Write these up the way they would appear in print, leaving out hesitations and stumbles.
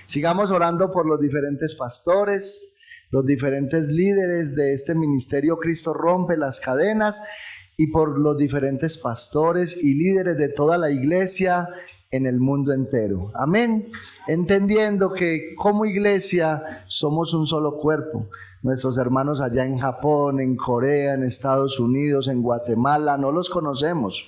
Sigamos orando por los diferentes pastores, los diferentes líderes de este ministerio Cristo Rompe las Cadenas y por los diferentes pastores y líderes de toda la iglesia en el mundo entero. Amén. Entendiendo que como iglesia somos un solo cuerpo. Nuestros hermanos allá en Japón, en Corea, en Estados Unidos, en Guatemala, no los conocemos.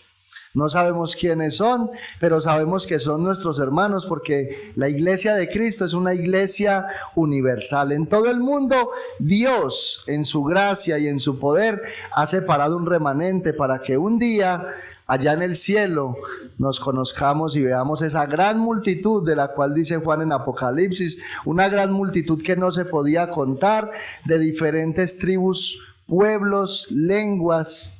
No sabemos quiénes son, pero sabemos que son nuestros hermanos porque la iglesia de Cristo es una iglesia universal. En todo el mundo, Dios, en su gracia y en su poder, ha separado un remanente para que un día, allá en el cielo, nos conozcamos y veamos esa gran multitud de la cual dice Juan en Apocalipsis, una gran multitud que no se podía contar, de diferentes tribus, pueblos, lenguas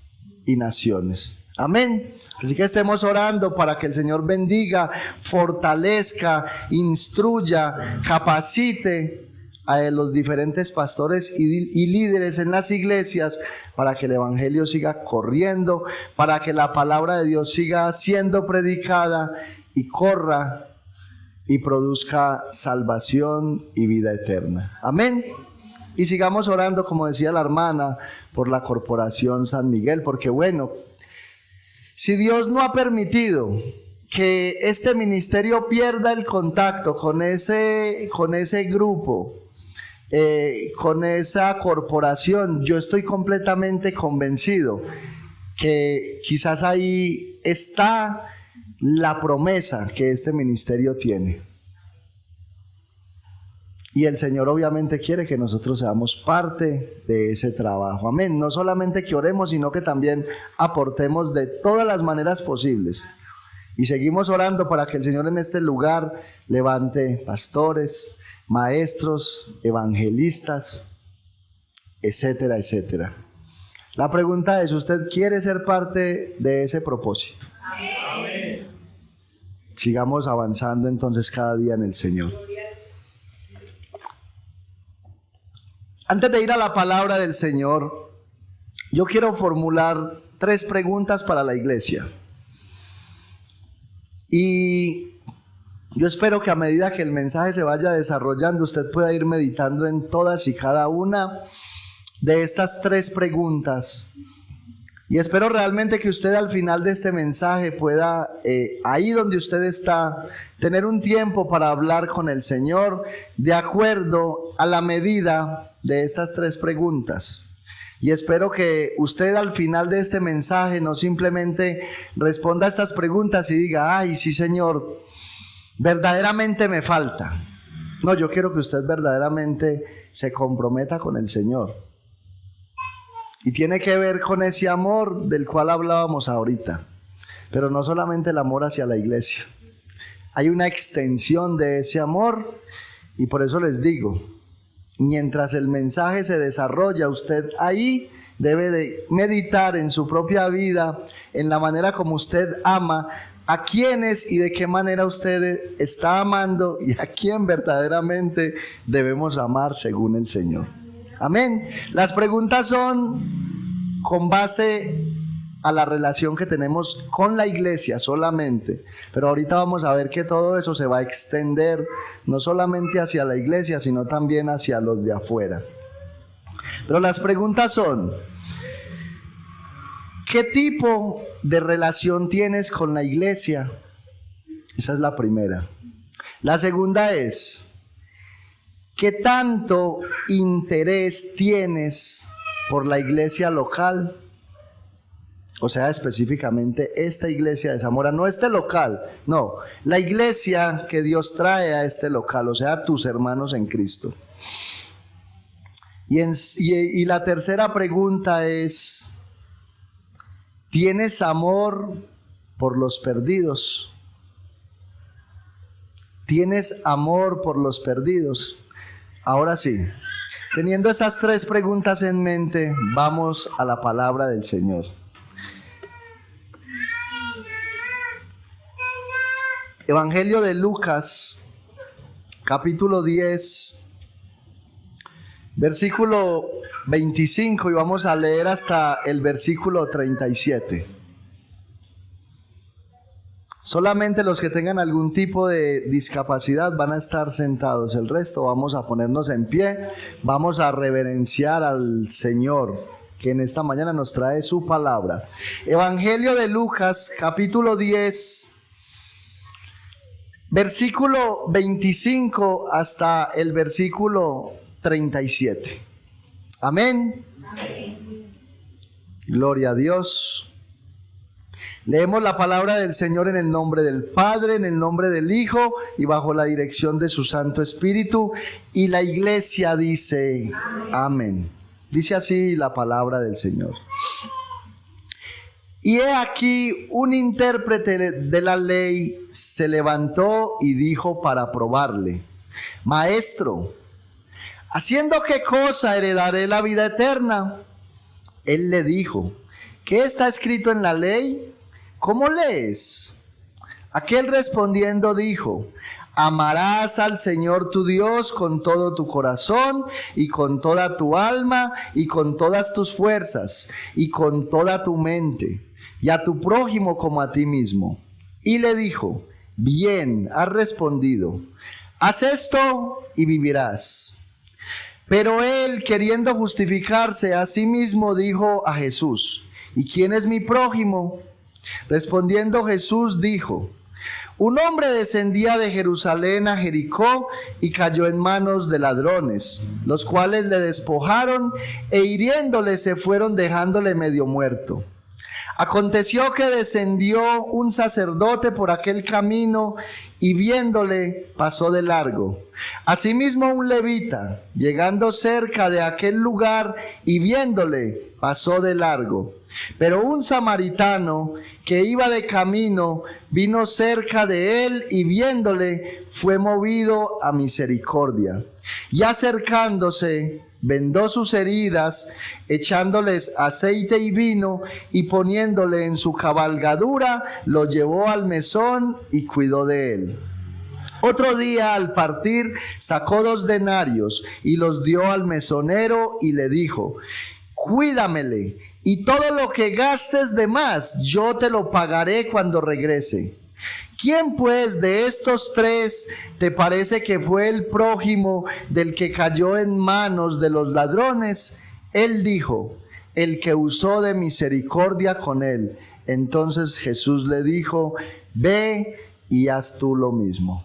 y naciones. Amén. Así que estemos orando para que el Señor bendiga, fortalezca, instruya, capacite a los diferentes pastores y líderes en las iglesias para que el evangelio siga corriendo, para que la palabra de Dios siga siendo predicada y corra y produzca salvación y vida eterna. Amén. Y sigamos orando, como decía la hermana, por la Corporación San Miguel, porque bueno, si Dios no ha permitido que este ministerio pierda el contacto con ese grupo, con esa corporación, yo estoy completamente convencido que quizás ahí está la promesa que este ministerio tiene. Y el Señor obviamente quiere que nosotros seamos parte de ese trabajo. Amén. No solamente que oremos, sino que también aportemos de todas las maneras posibles. Y seguimos orando para que el Señor en este lugar levante pastores, maestros, evangelistas, etcétera, etcétera. La pregunta es, ¿usted quiere ser parte de ese propósito? Amén. Sigamos avanzando entonces cada día en el Señor. Antes de ir a la palabra del Señor, yo quiero formular 3 preguntas para la iglesia. Y yo espero que a medida que el mensaje se vaya desarrollando, usted pueda ir meditando en todas y cada una de estas 3 preguntas. Y espero realmente que usted al final de este mensaje pueda, ahí donde usted está, tener un tiempo para hablar con el Señor de acuerdo a la medida de estas 3 preguntas. Y espero que usted al final de este mensaje no simplemente responda a estas preguntas y diga, ay, sí Señor, verdaderamente me falta. No, yo quiero que usted verdaderamente se comprometa con el Señor. Y tiene que ver con ese amor del cual hablábamos ahorita. Pero no solamente el amor hacia la iglesia. Hay una extensión de ese amor y por eso les digo, mientras el mensaje se desarrolla, usted ahí debe de meditar en su propia vida, en la manera como usted ama, a quiénes y de qué manera usted está amando y a quién verdaderamente debemos amar según el Señor. Amén. Las preguntas son con base a la relación que tenemos con la iglesia solamente, pero ahorita vamos a ver que todo eso se va a extender no solamente hacia la iglesia, sino también hacia los de afuera. Pero las preguntas son: ¿qué tipo de relación tienes con la iglesia? Esa es la primera. La segunda es: ¿qué tanto interés tienes por la iglesia local? O sea, específicamente esta iglesia de Zamora, no este local, no, la iglesia que Dios trae a este local, o sea, tus hermanos en Cristo. Y la tercera pregunta es: ¿tienes amor por los perdidos? ¿Tienes amor por los perdidos? Ahora sí, teniendo estas 3 preguntas en mente, vamos a la palabra del Señor. Evangelio de Lucas, capítulo 10, versículo 25, y vamos a leer hasta el versículo 37. Solamente los que tengan algún tipo de discapacidad van a estar sentados. El resto vamos a ponernos en pie. Vamos a reverenciar al Señor, que en esta mañana nos trae su palabra. Evangelio de Lucas, capítulo 10, versículo 25 hasta el versículo 37. Amén. Amén. Gloria a Dios. Leemos la palabra del Señor en el nombre del Padre, en el nombre del Hijo y bajo la dirección de su Santo Espíritu. Y la iglesia dice amén. Dice así la palabra del Señor. Y he aquí un intérprete de la ley se levantó y dijo para probarle: Maestro, ¿haciendo qué cosa heredaré la vida eterna? Él le dijo: ¿qué está escrito en la ley? ¿Cómo lees? Aquel respondiendo dijo: amarás al Señor tu Dios con todo tu corazón y con toda tu alma y con todas tus fuerzas y con toda tu mente, y a tu prójimo como a ti mismo. Y le dijo: bien, has respondido, haz esto y vivirás. Pero él, queriendo justificarse a sí mismo, dijo a Jesús: ¿y quién es mi prójimo? Respondiendo Jesús dijo: un hombre descendía de Jerusalén a Jericó y cayó en manos de ladrones, los cuales le despojaron e hiriéndole se fueron dejándole medio muerto. Aconteció que descendió un sacerdote por aquel camino y viéndole pasó de largo. Asimismo un levita, llegando cerca de aquel lugar y viéndole, pasó de largo. Pero un samaritano que iba de camino vino cerca de él y viéndole fue movido a misericordia. Y acercándose, vendó sus heridas, echándoles aceite y vino, y poniéndole en su cabalgadura, lo llevó al mesón y cuidó de él. Otro día al partir sacó 2 denarios y los dio al mesonero y le dijo: cuídamele, y todo lo que gastes de más yo te lo pagaré cuando regrese. ¿Quién pues de estos 3 te parece que fue el prójimo del que cayó en manos de los ladrones? Él dijo: el que usó de misericordia con él. Entonces Jesús le dijo: ve y haz tú lo mismo.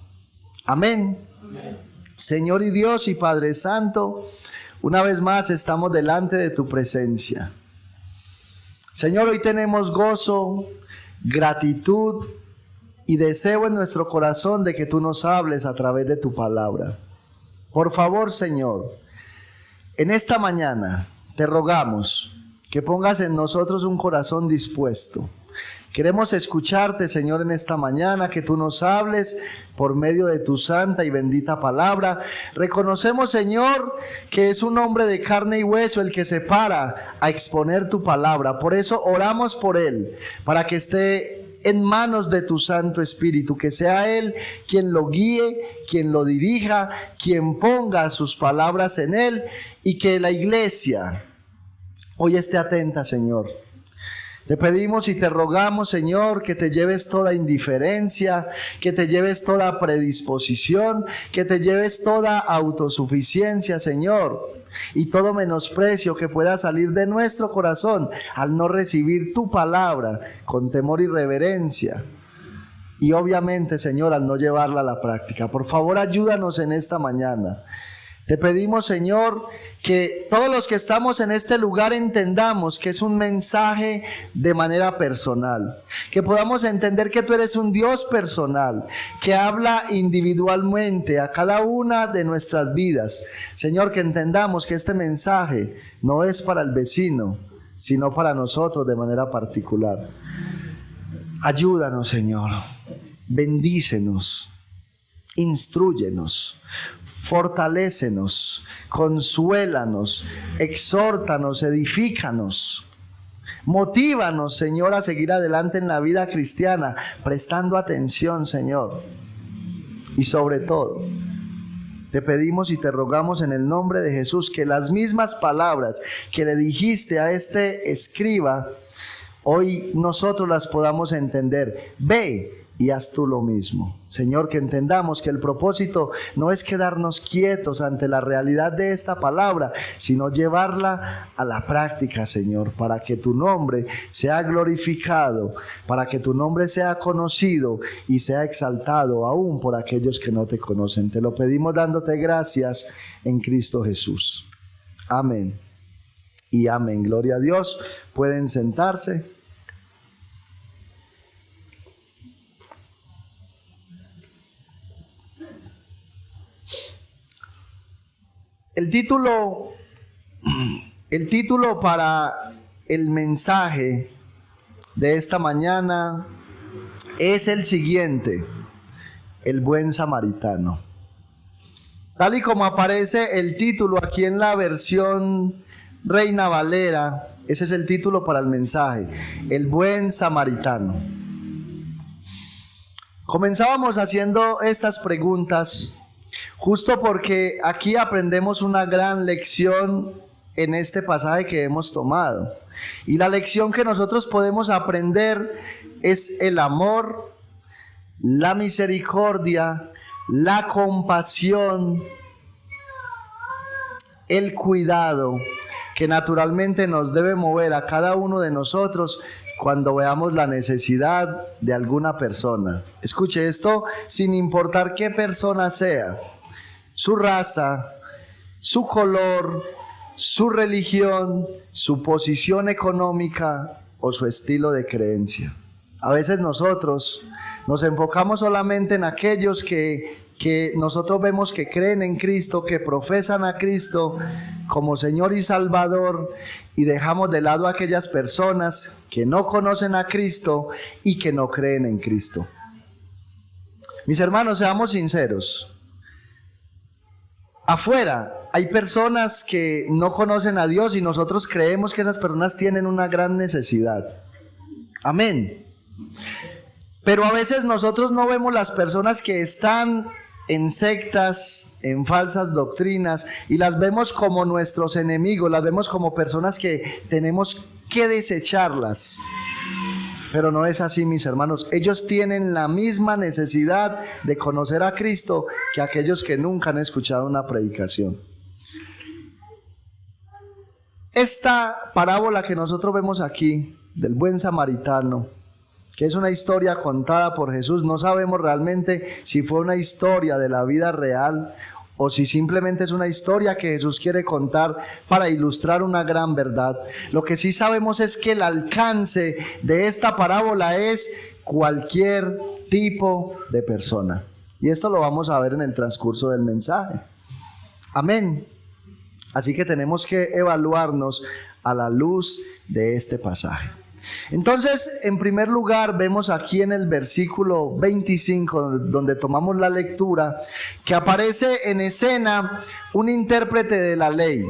Amén. Amén. Señor y Dios y Padre Santo, una vez más estamos delante de tu presencia. Señor, hoy tenemos gozo, gratitud y deseo en nuestro corazón de que tú nos hables a través de tu palabra. Por favor, Señor, en esta mañana te rogamos que pongas en nosotros un corazón dispuesto. Queremos escucharte, Señor, en esta mañana, que tú nos hables por medio de tu santa y bendita palabra. Reconocemos, Señor, que es un hombre de carne y hueso el que se para a exponer tu palabra. Por eso oramos por él, para que esté en manos de tu Santo Espíritu, que sea él quien lo guíe, quien lo dirija, quien ponga sus palabras en él, y que la iglesia hoy esté atenta, Señor. Te pedimos y te rogamos, Señor, que te lleves toda indiferencia, que te lleves toda predisposición, que te lleves toda autosuficiencia, Señor, y todo menosprecio que pueda salir de nuestro corazón al no recibir tu palabra con temor y reverencia. Y obviamente, Señor, al no llevarla a la práctica. Por favor, ayúdanos en esta mañana. Te pedimos, Señor, que todos los que estamos en este lugar entendamos que es un mensaje de manera personal, que podamos entender que tú eres un Dios personal, que habla individualmente a cada una de nuestras vidas. Señor, que entendamos que este mensaje no es para el vecino, sino para nosotros de manera particular. Ayúdanos, Señor, bendícenos, instrúyenos, fortalécenos, consuélanos, exhórtanos, edifícanos. Motívanos, Señor, a seguir adelante en la vida cristiana, prestando atención, Señor. Y sobre todo, te pedimos y te rogamos en el nombre de Jesús que las mismas palabras que le dijiste a este escriba, hoy nosotros las podamos entender. Ve y haz tú lo mismo. Señor, que entendamos que el propósito no es quedarnos quietos ante la realidad de esta palabra, sino llevarla a la práctica, Señor, para que tu nombre sea glorificado, para que tu nombre sea conocido y sea exaltado aún por aquellos que no te conocen. Te lo pedimos dándote gracias en Cristo Jesús. Amén y amén. Gloria a Dios. Pueden sentarse. El título para el mensaje de esta mañana es el siguiente: el buen samaritano. Tal y como aparece el título aquí en la versión Reina Valera, ese es el título para el mensaje, el buen samaritano. Comenzábamos haciendo estas preguntas justo porque aquí aprendemos una gran lección en este pasaje que hemos tomado. Y la lección que nosotros podemos aprender es el amor, la misericordia, la compasión, el cuidado que naturalmente nos debe mover a cada uno de nosotros cuando veamos la necesidad de alguna persona. Escuche esto, sin importar qué persona sea, su raza, su color, su religión, su posición económica o su estilo de creencia. A veces nosotros nos enfocamos solamente en aquellos que nosotros vemos que creen en Cristo, que profesan a Cristo como Señor y Salvador, y dejamos de lado a aquellas personas que no conocen a Cristo y que no creen en Cristo. Mis hermanos, seamos sinceros. Afuera hay personas que no conocen a Dios y nosotros creemos que esas personas tienen una gran necesidad. Amén. Pero a veces nosotros no vemos las personas que están en sectas, en falsas doctrinas, y las vemos como nuestros enemigos, las vemos como personas que tenemos que desecharlas. Pero no es así, mis hermanos. Ellos tienen la misma necesidad de conocer a Cristo que aquellos que nunca han escuchado una predicación. Esta parábola que nosotros vemos aquí, del buen samaritano, que es una historia contada por Jesús, no sabemos realmente si fue una historia de la vida real o si simplemente es una historia que Jesús quiere contar para ilustrar una gran verdad. Lo que sí sabemos es que el alcance de esta parábola es cualquier tipo de persona. Y esto lo vamos a ver en el transcurso del mensaje. Amén. Así que tenemos que evaluarnos a la luz de este pasaje. Entonces, en primer lugar, vemos aquí en el versículo 25, donde tomamos la lectura, que aparece en escena un intérprete de la ley.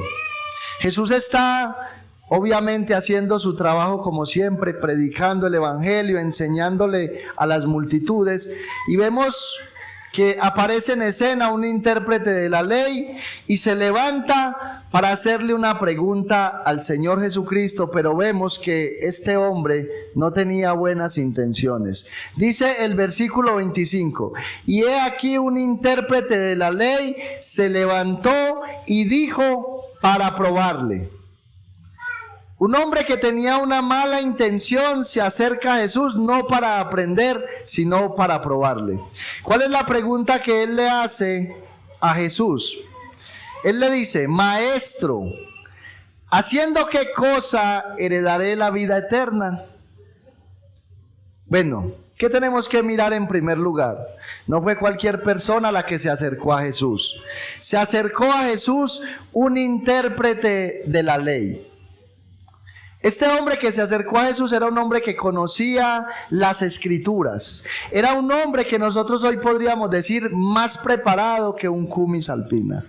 Jesús está obviamente haciendo su trabajo como siempre, predicando el evangelio, enseñándole a las multitudes, y vemos que aparece en escena un intérprete de la ley y se levanta para hacerle una pregunta al Señor Jesucristo, pero vemos que este hombre no tenía buenas intenciones. Dice el versículo 25, y he aquí un intérprete de la ley se levantó y dijo para probarle. Un hombre que tenía una mala intención se acerca a Jesús no para aprender, sino para probarle. ¿Cuál es la pregunta que él le hace a Jesús? Él le dice: Maestro, ¿haciendo qué cosa heredaré la vida eterna? Bueno, ¿qué tenemos que mirar en primer lugar? No fue cualquier persona la que se acercó a Jesús. Se acercó a Jesús un intérprete de la ley. Este hombre que se acercó a Jesús era un hombre que conocía las Escrituras. Era un hombre que nosotros hoy podríamos decir más preparado que un cumis alpina.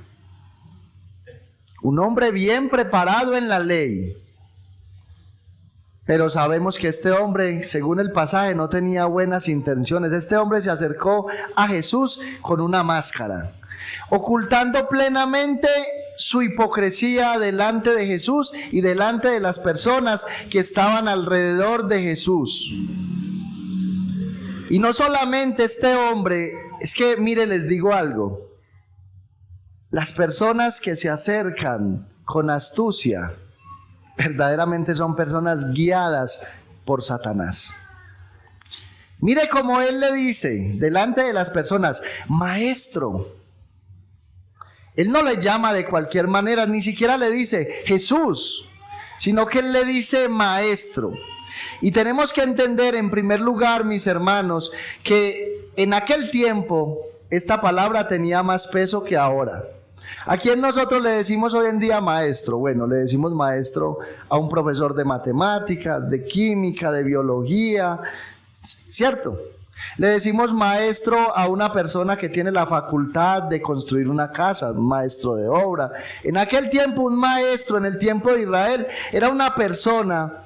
Un hombre bien preparado en la ley. Pero sabemos que este hombre, según el pasaje, no tenía buenas intenciones. Este hombre se acercó a Jesús con una máscara, ocultando plenamente su hipocresía delante de Jesús y delante de las personas que estaban alrededor de Jesús. Y no solamente este hombre, es que mire, les digo algo. Las personas que se acercan con astucia, verdaderamente son personas guiadas por Satanás. Mire cómo él le dice, delante de las personas, maestro. Él no le llama de cualquier manera, ni siquiera le dice Jesús, sino que él le dice maestro. Y tenemos que entender en primer lugar, mis hermanos, que en aquel tiempo esta palabra tenía más peso que ahora. ¿A quién nosotros le decimos hoy en día maestro? Bueno, le decimos maestro a un profesor de matemáticas, de química, de biología, ¿cierto? Le decimos maestro a una persona que tiene la facultad de construir una casa, un maestro de obra. En aquel tiempo, un maestro, en el tiempo de Israel, era una persona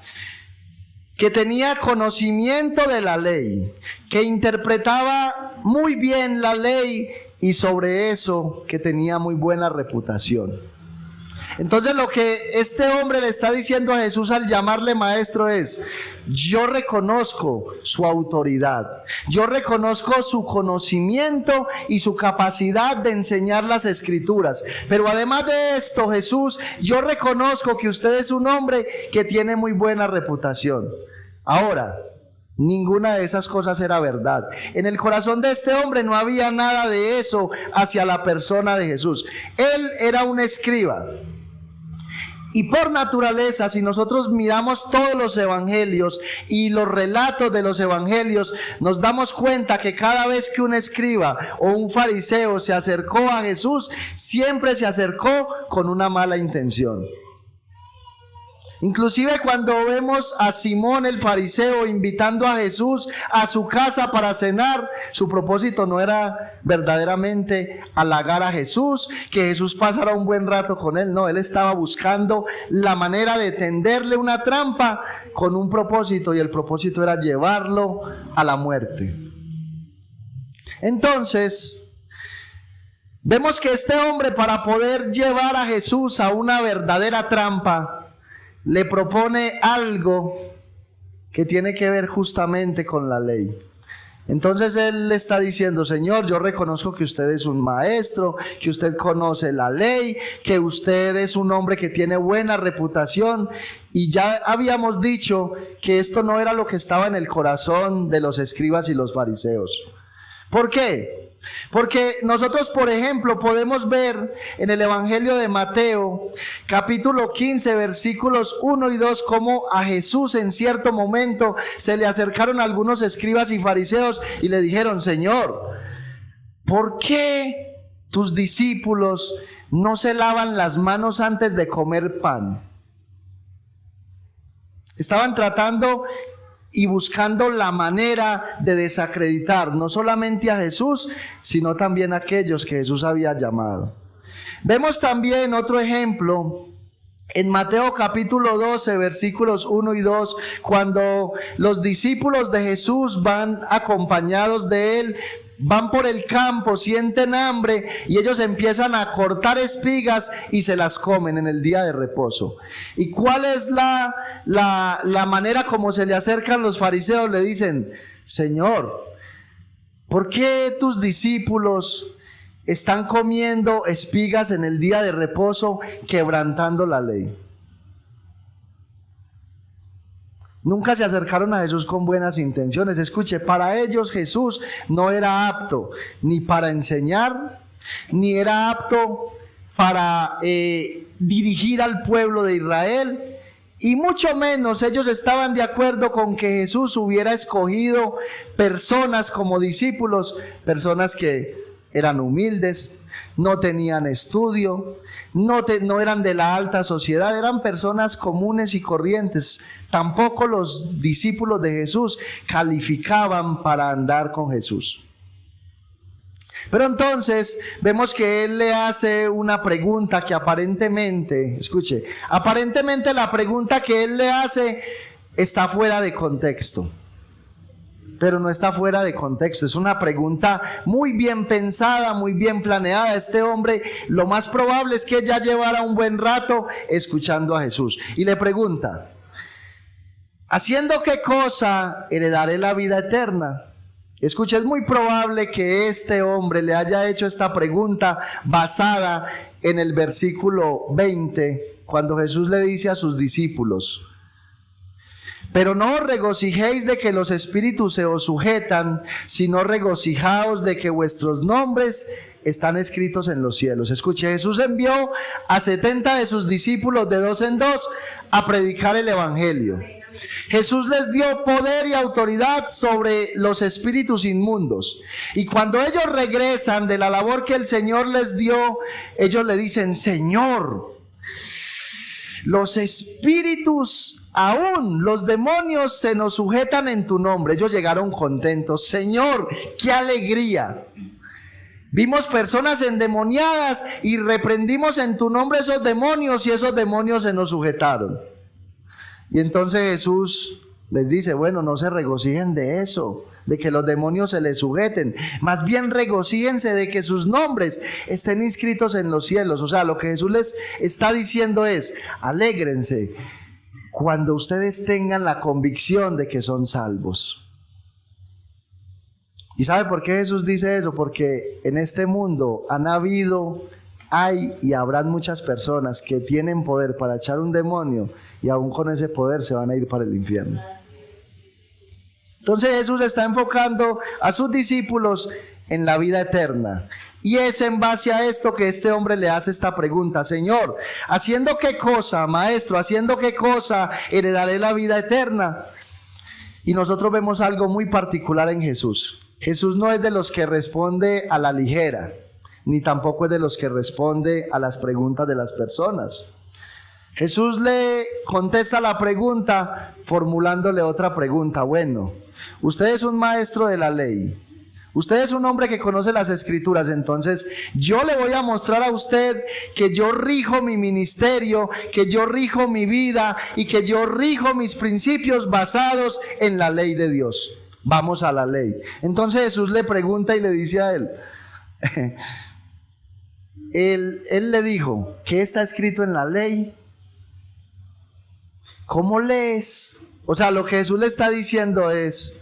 que tenía conocimiento de la ley, que interpretaba muy bien la ley y sobre eso que tenía muy buena reputación. Entonces lo que este hombre le está diciendo a Jesús al llamarle maestro es: yo reconozco su autoridad, yo reconozco su conocimiento y su capacidad de enseñar las escrituras, pero además de esto, Jesús, yo reconozco que usted es un hombre que tiene muy buena reputación. Ahora, ninguna de esas cosas era verdad. En el corazón de este hombre no había nada de eso hacia la persona de Jesús. Él era un escriba. Y por naturaleza, si nosotros miramos todos los evangelios y los relatos de los evangelios, nos damos cuenta que cada vez que un escriba o un fariseo se acercó a Jesús, siempre se acercó con una mala intención. Inclusive cuando vemos a Simón el fariseo invitando a Jesús a su casa para cenar, su propósito no era verdaderamente halagar a Jesús, que Jesús pasara un buen rato con él. No, él estaba buscando la manera de tenderle una trampa con un propósito, y el propósito era llevarlo a la muerte. Entonces, vemos que este hombre, para poder llevar a Jesús a una verdadera trampa, le propone algo que tiene que ver justamente con la ley. Entonces él le está diciendo: Señor, yo reconozco que usted es un maestro, que usted conoce la ley, que usted es un hombre que tiene buena reputación. Y ya habíamos dicho que esto no era lo que estaba en el corazón de los escribas y los fariseos. ¿Por qué? Porque nosotros, por ejemplo, podemos ver en el Evangelio de Mateo, capítulo 15, versículos 1 y 2, cómo a Jesús en cierto momento se le acercaron algunos escribas y fariseos y le dijeron: Señor, ¿por qué tus discípulos no se lavan las manos antes de comer pan? Estaban tratando y buscando la manera de desacreditar no solamente a Jesús, sino también a aquellos que Jesús había llamado. Vemos también otro ejemplo en Mateo capítulo 12, versículos 1 y 2, cuando los discípulos de Jesús van acompañados de él, van por el campo, sienten hambre y ellos empiezan a cortar espigas y se las comen en el día de reposo. ¿Y cuál es la manera como se le acercan los fariseos? Le dicen: Señor, ¿por qué tus discípulos están comiendo espigas en el día de reposo, quebrantando la ley? Nunca se acercaron a Jesús con buenas intenciones. Escuche, para ellos Jesús no era apto ni para enseñar, ni era apto para dirigir al pueblo de Israel, y mucho menos ellos estaban de acuerdo con que Jesús hubiera escogido personas como discípulos, personas que eran humildes, no tenían estudio, no eran de la alta sociedad, eran personas comunes y corrientes. Tampoco los discípulos de Jesús calificaban para andar con Jesús. Pero entonces vemos que él le hace una pregunta que aparentemente, escuche, aparentemente la pregunta que él le hace está fuera de contexto. Pero no está fuera de contexto, es una pregunta muy bien pensada, muy bien planeada. Este hombre, lo más probable es que ya llevara un buen rato escuchando a Jesús. Y le pregunta: ¿haciendo qué cosa heredaré la vida eterna? Escuche, es muy probable que este hombre le haya hecho esta pregunta basada en el versículo 20, cuando Jesús le dice a sus discípulos: pero no os regocijéis de que los espíritus se os sujetan, sino regocijaos de que vuestros nombres están escritos en los cielos. Escuche, Jesús envió a 70 de sus discípulos de 2 en 2 a predicar el evangelio. Jesús les dio poder y autoridad sobre los espíritus inmundos. Y cuando ellos regresan de la labor que el Señor les dio, ellos le dicen: Señor, los espíritus, aún los demonios, se nos sujetan en tu nombre. Ellos llegaron contentos. Señor, qué alegría. Vimos personas endemoniadas y reprendimos en tu nombre esos demonios, y esos demonios se nos sujetaron. Y entonces Jesús les dice: bueno, no se regocijen de eso, de que los demonios se les sujeten. Más bien regocíjense de que sus nombres estén inscritos en los cielos. O sea, lo que Jesús les está diciendo es: alégrense cuando ustedes tengan la convicción de que son salvos. ¿Y sabe por qué Jesús dice eso? Porque en este mundo hay y habrán muchas personas que tienen poder para echar un demonio, y aún con ese poder se van a ir para el infierno. Entonces Jesús está enfocando a sus discípulos en la vida eterna. Y es en base a esto que este hombre le hace esta pregunta: Señor, ¿haciendo qué cosa, maestro? ¿Haciendo qué cosa heredaré la vida eterna? Y nosotros vemos algo muy particular en Jesús. Jesús no es de los que responde a la ligera, ni tampoco es de los que responde a las preguntas de las personas. Jesús le contesta la pregunta formulándole otra pregunta. Bueno, usted es un maestro de la ley, usted es un hombre que conoce las escrituras, entonces yo le voy a mostrar a usted que yo rijo mi ministerio, que yo rijo mi vida y que yo rijo mis principios basados en la ley de Dios. Vamos a la ley. Entonces Jesús le pregunta y le dice a él, él le dijo: ¿qué está escrito en la ley? ¿Cómo lees? O sea, lo que Jesús le está diciendo es: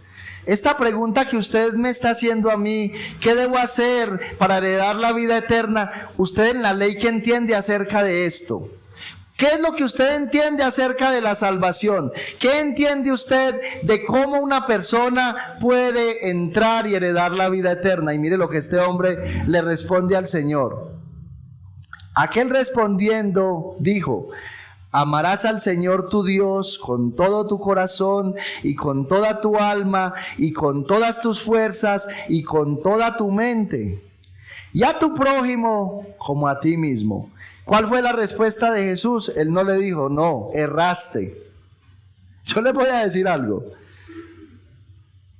esta pregunta que usted me está haciendo a mí, ¿qué debo hacer para heredar la vida eterna? Usted en la ley, ¿qué entiende acerca de esto? ¿Qué es lo que usted entiende acerca de la salvación? ¿Qué entiende usted de cómo una persona puede entrar y heredar la vida eterna? Y mire lo que este hombre le responde al Señor. Aquel respondiendo dijo: amarás al Señor tu Dios con todo tu corazón y con toda tu alma y con todas tus fuerzas y con toda tu mente, y a tu prójimo como a ti mismo. ¿Cuál fue la respuesta de Jesús? Él no le dijo: no, erraste. Yo les voy a decir algo.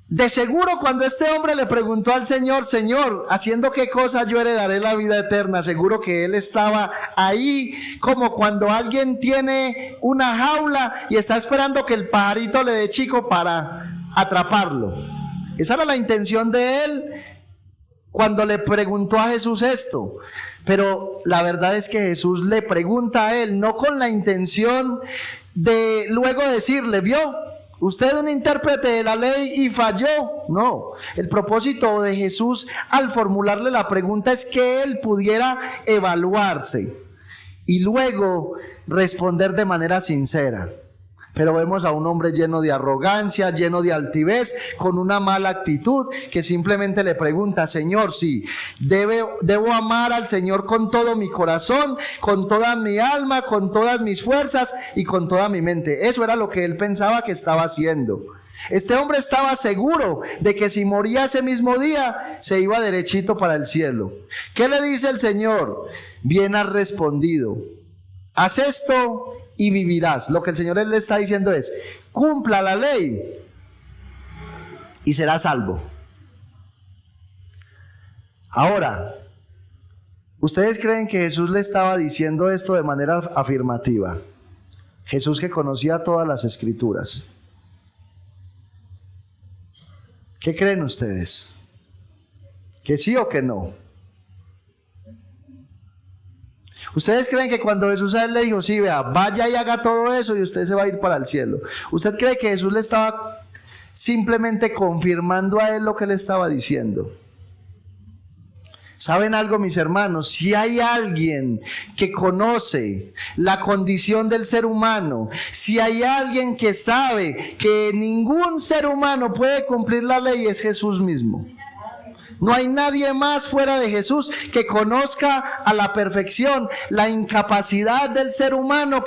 De seguro, cuando este hombre le preguntó al Señor: Señor, ¿haciendo qué cosa yo heredaré la vida eterna? Seguro que él estaba ahí como cuando alguien tiene una jaula y está esperando que el pajarito le dé chico para atraparlo. Esa era la intención de él cuando le preguntó a Jesús esto. Pero la verdad es que Jesús le pregunta a él no con la intención de luego decirle: ¿vio? Usted es un intérprete de la ley y falló. No, el propósito de Jesús al formularle la pregunta es que él pudiera evaluarse y luego responder de manera sincera. Pero vemos a un hombre lleno de arrogancia, lleno de altivez, con una mala actitud, que simplemente le pregunta: Señor, sí, debo amar al Señor con todo mi corazón, con toda mi alma, con todas mis fuerzas y con toda mi mente. Eso era lo que él pensaba que estaba haciendo. Este hombre estaba seguro de que si moría ese mismo día, se iba derechito para el cielo. ¿Qué le dice el Señor? Bien has respondido. Haz esto y vivirás. Lo que el Señor le está diciendo es: cumpla la ley y será salvo. Ahora, ¿ustedes creen que Jesús le estaba diciendo esto de manera afirmativa? Jesús, que conocía todas las escrituras. ¿Qué creen ustedes? ¿Que sí o que no? ¿Ustedes creen que cuando Jesús a él le dijo: sí, vea, vaya y haga todo eso y usted se va a ir para el cielo? ¿Usted cree que Jesús le estaba simplemente confirmando a él lo que él estaba diciendo. ¿Saben algo, mis hermanos? Si hay alguien que conoce la condición del ser humano, si hay alguien que sabe que ningún ser humano puede cumplir la ley, es Jesús mismo. No hay nadie más fuera de Jesús que conozca a la perfección la incapacidad del ser humano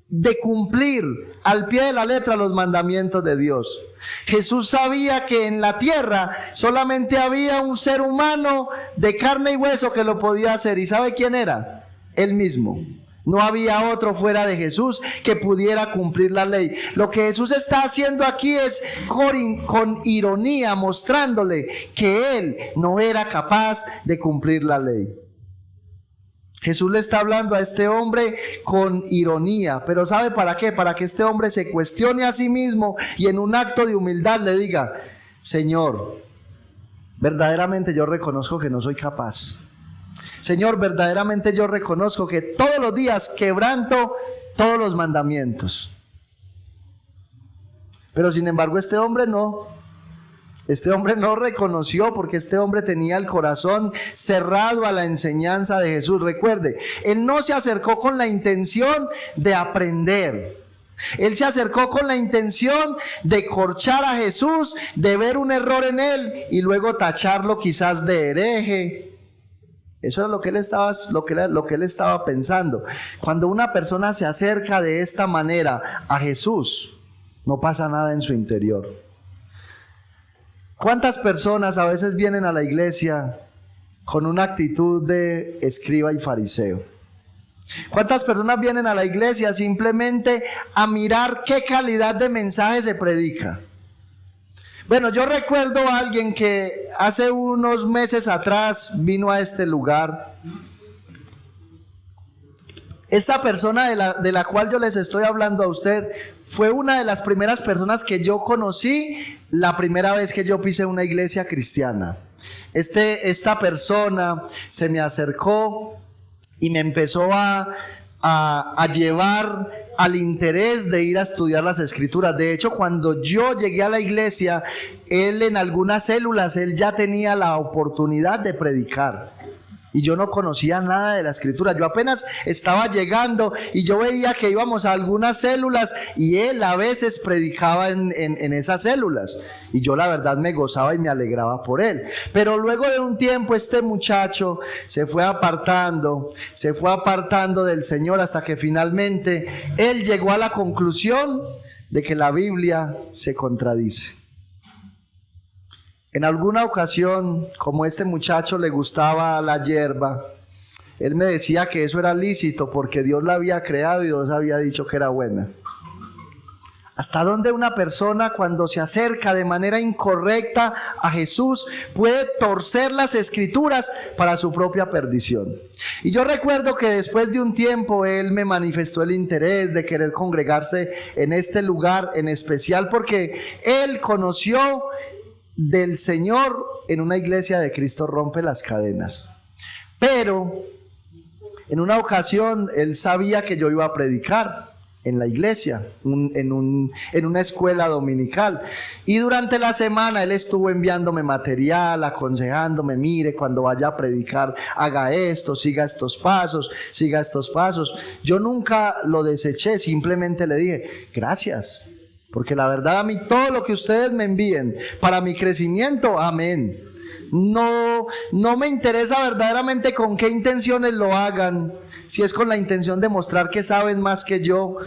de cumplir al pie de la letra los mandamientos de Dios. Jesús sabía que en la tierra solamente había un ser humano de carne y hueso que lo podía hacer. ¿Y sabe quién era? Él mismo. No había otro fuera de Jesús que pudiera cumplir la ley. Lo que Jesús está haciendo aquí es con ironía mostrándole que él no era capaz de cumplir la ley. Jesús le está hablando a este hombre con ironía, pero ¿sabe para qué? Para que este hombre se cuestione a sí mismo y en un acto de humildad le diga: Señor, verdaderamente yo reconozco que no soy capaz. Señor, verdaderamente yo reconozco que todos los días quebranto todos los mandamientos. Pero sin embargo este hombre no reconoció, porque este hombre tenía el corazón cerrado a la enseñanza de Jesús. Recuerde, él no se acercó con la intención de aprender. Él se acercó con la intención de corchar a Jesús, de ver un error en él y luego tacharlo quizás de hereje. Eso era lo que él estaba pensando. Cuando una persona se acerca de esta manera a Jesús, no pasa nada en su interior. ¿Cuántas personas a veces vienen a la iglesia con una actitud de escriba y fariseo? ¿Cuántas personas vienen a la iglesia simplemente a mirar qué calidad de mensaje se predica? Bueno, yo recuerdo a alguien que hace unos meses atrás vino a este lugar. Esta persona de la cual yo les estoy hablando a usted fue una de las primeras personas que yo conocí la primera vez que yo pisé una iglesia cristiana. Esta persona se me acercó y me empezó a llevar al interés de ir a estudiar las escrituras. De hecho, cuando yo llegué a la iglesia, él en algunas células, él ya tenía la oportunidad de predicar. Y yo no conocía nada de la escritura. Yo apenas estaba llegando y yo veía que íbamos a algunas células y él a veces predicaba en esas células. Y yo la verdad me gozaba y me alegraba por él. Pero luego de un tiempo este muchacho se fue apartando del Señor hasta que finalmente él llegó a la conclusión de que la Biblia se contradice. En alguna ocasión, como a este muchacho le gustaba la hierba, él me decía que eso era lícito porque Dios la había creado y Dios había dicho que era buena. ¿Hasta dónde una persona cuando se acerca de manera incorrecta a Jesús puede torcer las escrituras para su propia perdición? Y yo recuerdo que después de un tiempo él me manifestó el interés de querer congregarse en este lugar en especial porque él conoció del Señor en una iglesia de Cristo Rompe las Cadenas. Pero en una ocasión él sabía que yo iba a predicar en la iglesia, en una escuela dominical. Y durante la semana él estuvo enviándome material, aconsejándome: mire, cuando vaya a predicar, haga esto, siga estos pasos. Yo nunca lo deseché, simplemente le dije: gracias. Porque la verdad a mí todo lo que ustedes me envíen para mi crecimiento, amén. No me interesa verdaderamente con qué intenciones lo hagan, si es con la intención de mostrar que saben más que yo,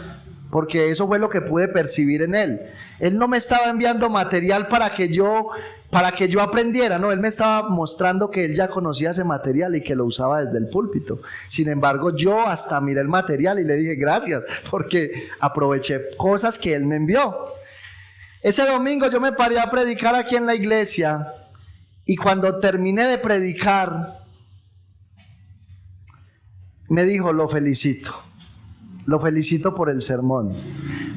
porque eso fue lo que pude percibir en él. Él no me estaba enviando material para que yo aprendiera, no, él me estaba mostrando que él ya conocía ese material y que lo usaba desde el púlpito. Sin embargo, yo hasta miré el material y le dije gracias, porque aproveché cosas que él me envió. Ese domingo yo me paré a predicar aquí en la iglesia y cuando terminé de predicar, me dijo: lo felicito por el sermón.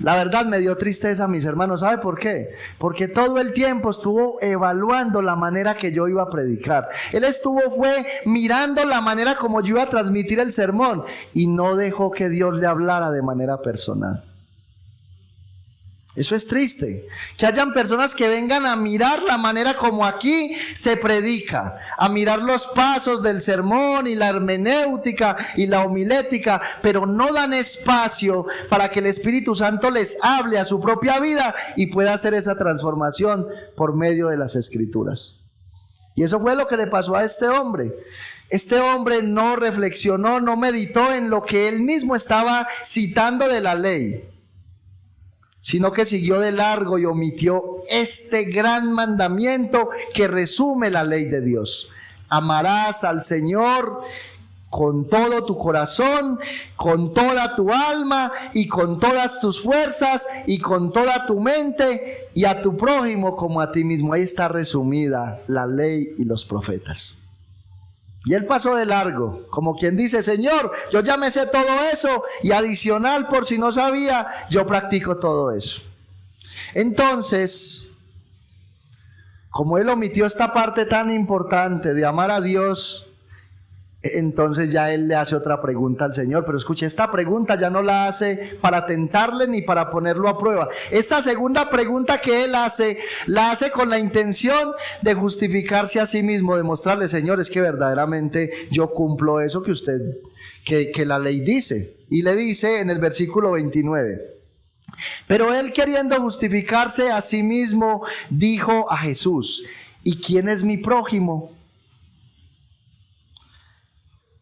La verdad me dio tristeza, mis hermanos. ¿Sabe por qué? Porque todo el tiempo estuvo evaluando la manera que yo iba a predicar. Él fue mirando la manera como yo iba a transmitir el sermón y no dejó que Dios le hablara de manera personal. Eso es triste, que hayan personas que vengan a mirar la manera como aquí se predica, a mirar los pasos del sermón y la hermenéutica y la homilética, pero no dan espacio para que el Espíritu Santo les hable a su propia vida y pueda hacer esa transformación por medio de las Escrituras. Y eso fue lo que le pasó a este hombre. Este hombre no reflexionó, no meditó en lo que él mismo estaba citando de la ley, sino que siguió de largo y omitió este gran mandamiento que resume la ley de Dios. Amarás al Señor con todo tu corazón, con toda tu alma y con todas tus fuerzas y con toda tu mente, y a tu prójimo como a ti mismo. Ahí está resumida la ley y los profetas. Y él pasó de largo, como quien dice: Señor, yo ya me sé todo eso, y adicional, por si no sabía, yo practico todo eso. Entonces, como él omitió esta parte tan importante de amar a Dios, entonces ya él le hace otra pregunta al Señor. Pero escuche, esta pregunta ya no la hace para tentarle ni para ponerlo a prueba. Esta segunda pregunta que él hace, la hace con la intención de justificarse a sí mismo, de mostrarle: Señor, es que verdaderamente yo cumplo eso que la ley dice. Y le dice en el versículo 29: pero él, queriendo justificarse a sí mismo, dijo a Jesús: ¿y quién es mi prójimo?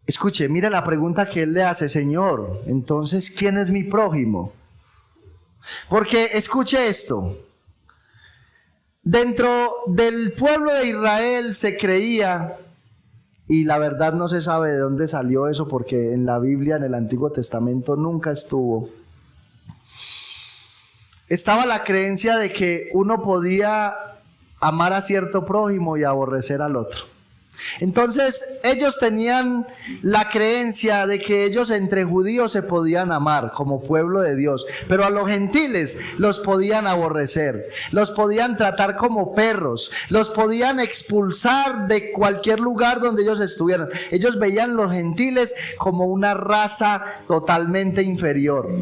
Escuche, mire la pregunta que él le hace: Señor, entonces, ¿quién es mi prójimo? Porque escuche esto, dentro del pueblo de Israel se creía, y la verdad no se sabe de dónde salió eso, porque en la Biblia, en el Antiguo Testamento, nunca estuvo. Estaba la creencia de que uno podía amar a cierto prójimo y aborrecer al otro. Entonces ellos tenían la creencia de que ellos entre judíos se podían amar como pueblo de Dios, pero a los gentiles los podían aborrecer, los podían tratar como perros, los podían expulsar de cualquier lugar donde ellos estuvieran. Ellos veían los gentiles como una raza totalmente inferior.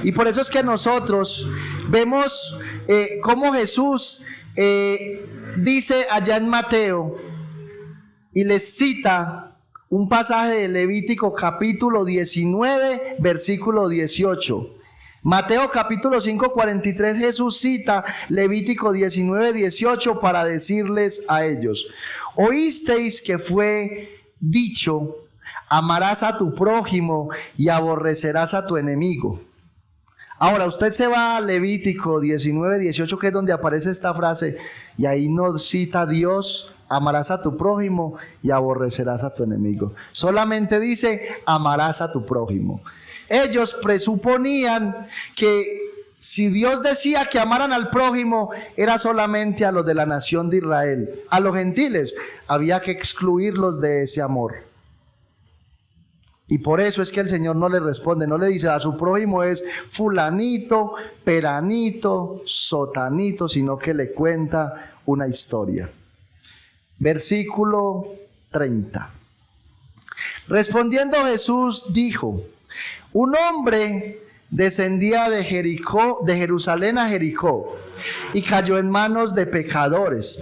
Y por eso es que nosotros vemos cómo Jesús dice allá en Mateo, y les cita un pasaje de Levítico capítulo 19, versículo 18. Mateo capítulo 5, 43, Jesús cita Levítico 19, 18 para decirles a ellos: oísteis que fue dicho, amarás a tu prójimo y aborrecerás a tu enemigo. Ahora usted se va a Levítico 19, 18, que es donde aparece esta frase, y ahí nos cita Dios: amarás a tu prójimo y aborrecerás a tu enemigo. Solamente dice: amarás a tu prójimo. Ellos presuponían que si Dios decía que amaran al prójimo, era solamente a los de la nación de Israel. A los gentiles había que excluirlos de ese amor. Y por eso es que el Señor no le responde, no le dice: a su prójimo es fulanito, peranito, sotanito, sino que le cuenta una historia. Versículo 30. Respondiendo Jesús dijo: un hombre descendía de Jerusalén a Jericó, y cayó en manos de pecadores,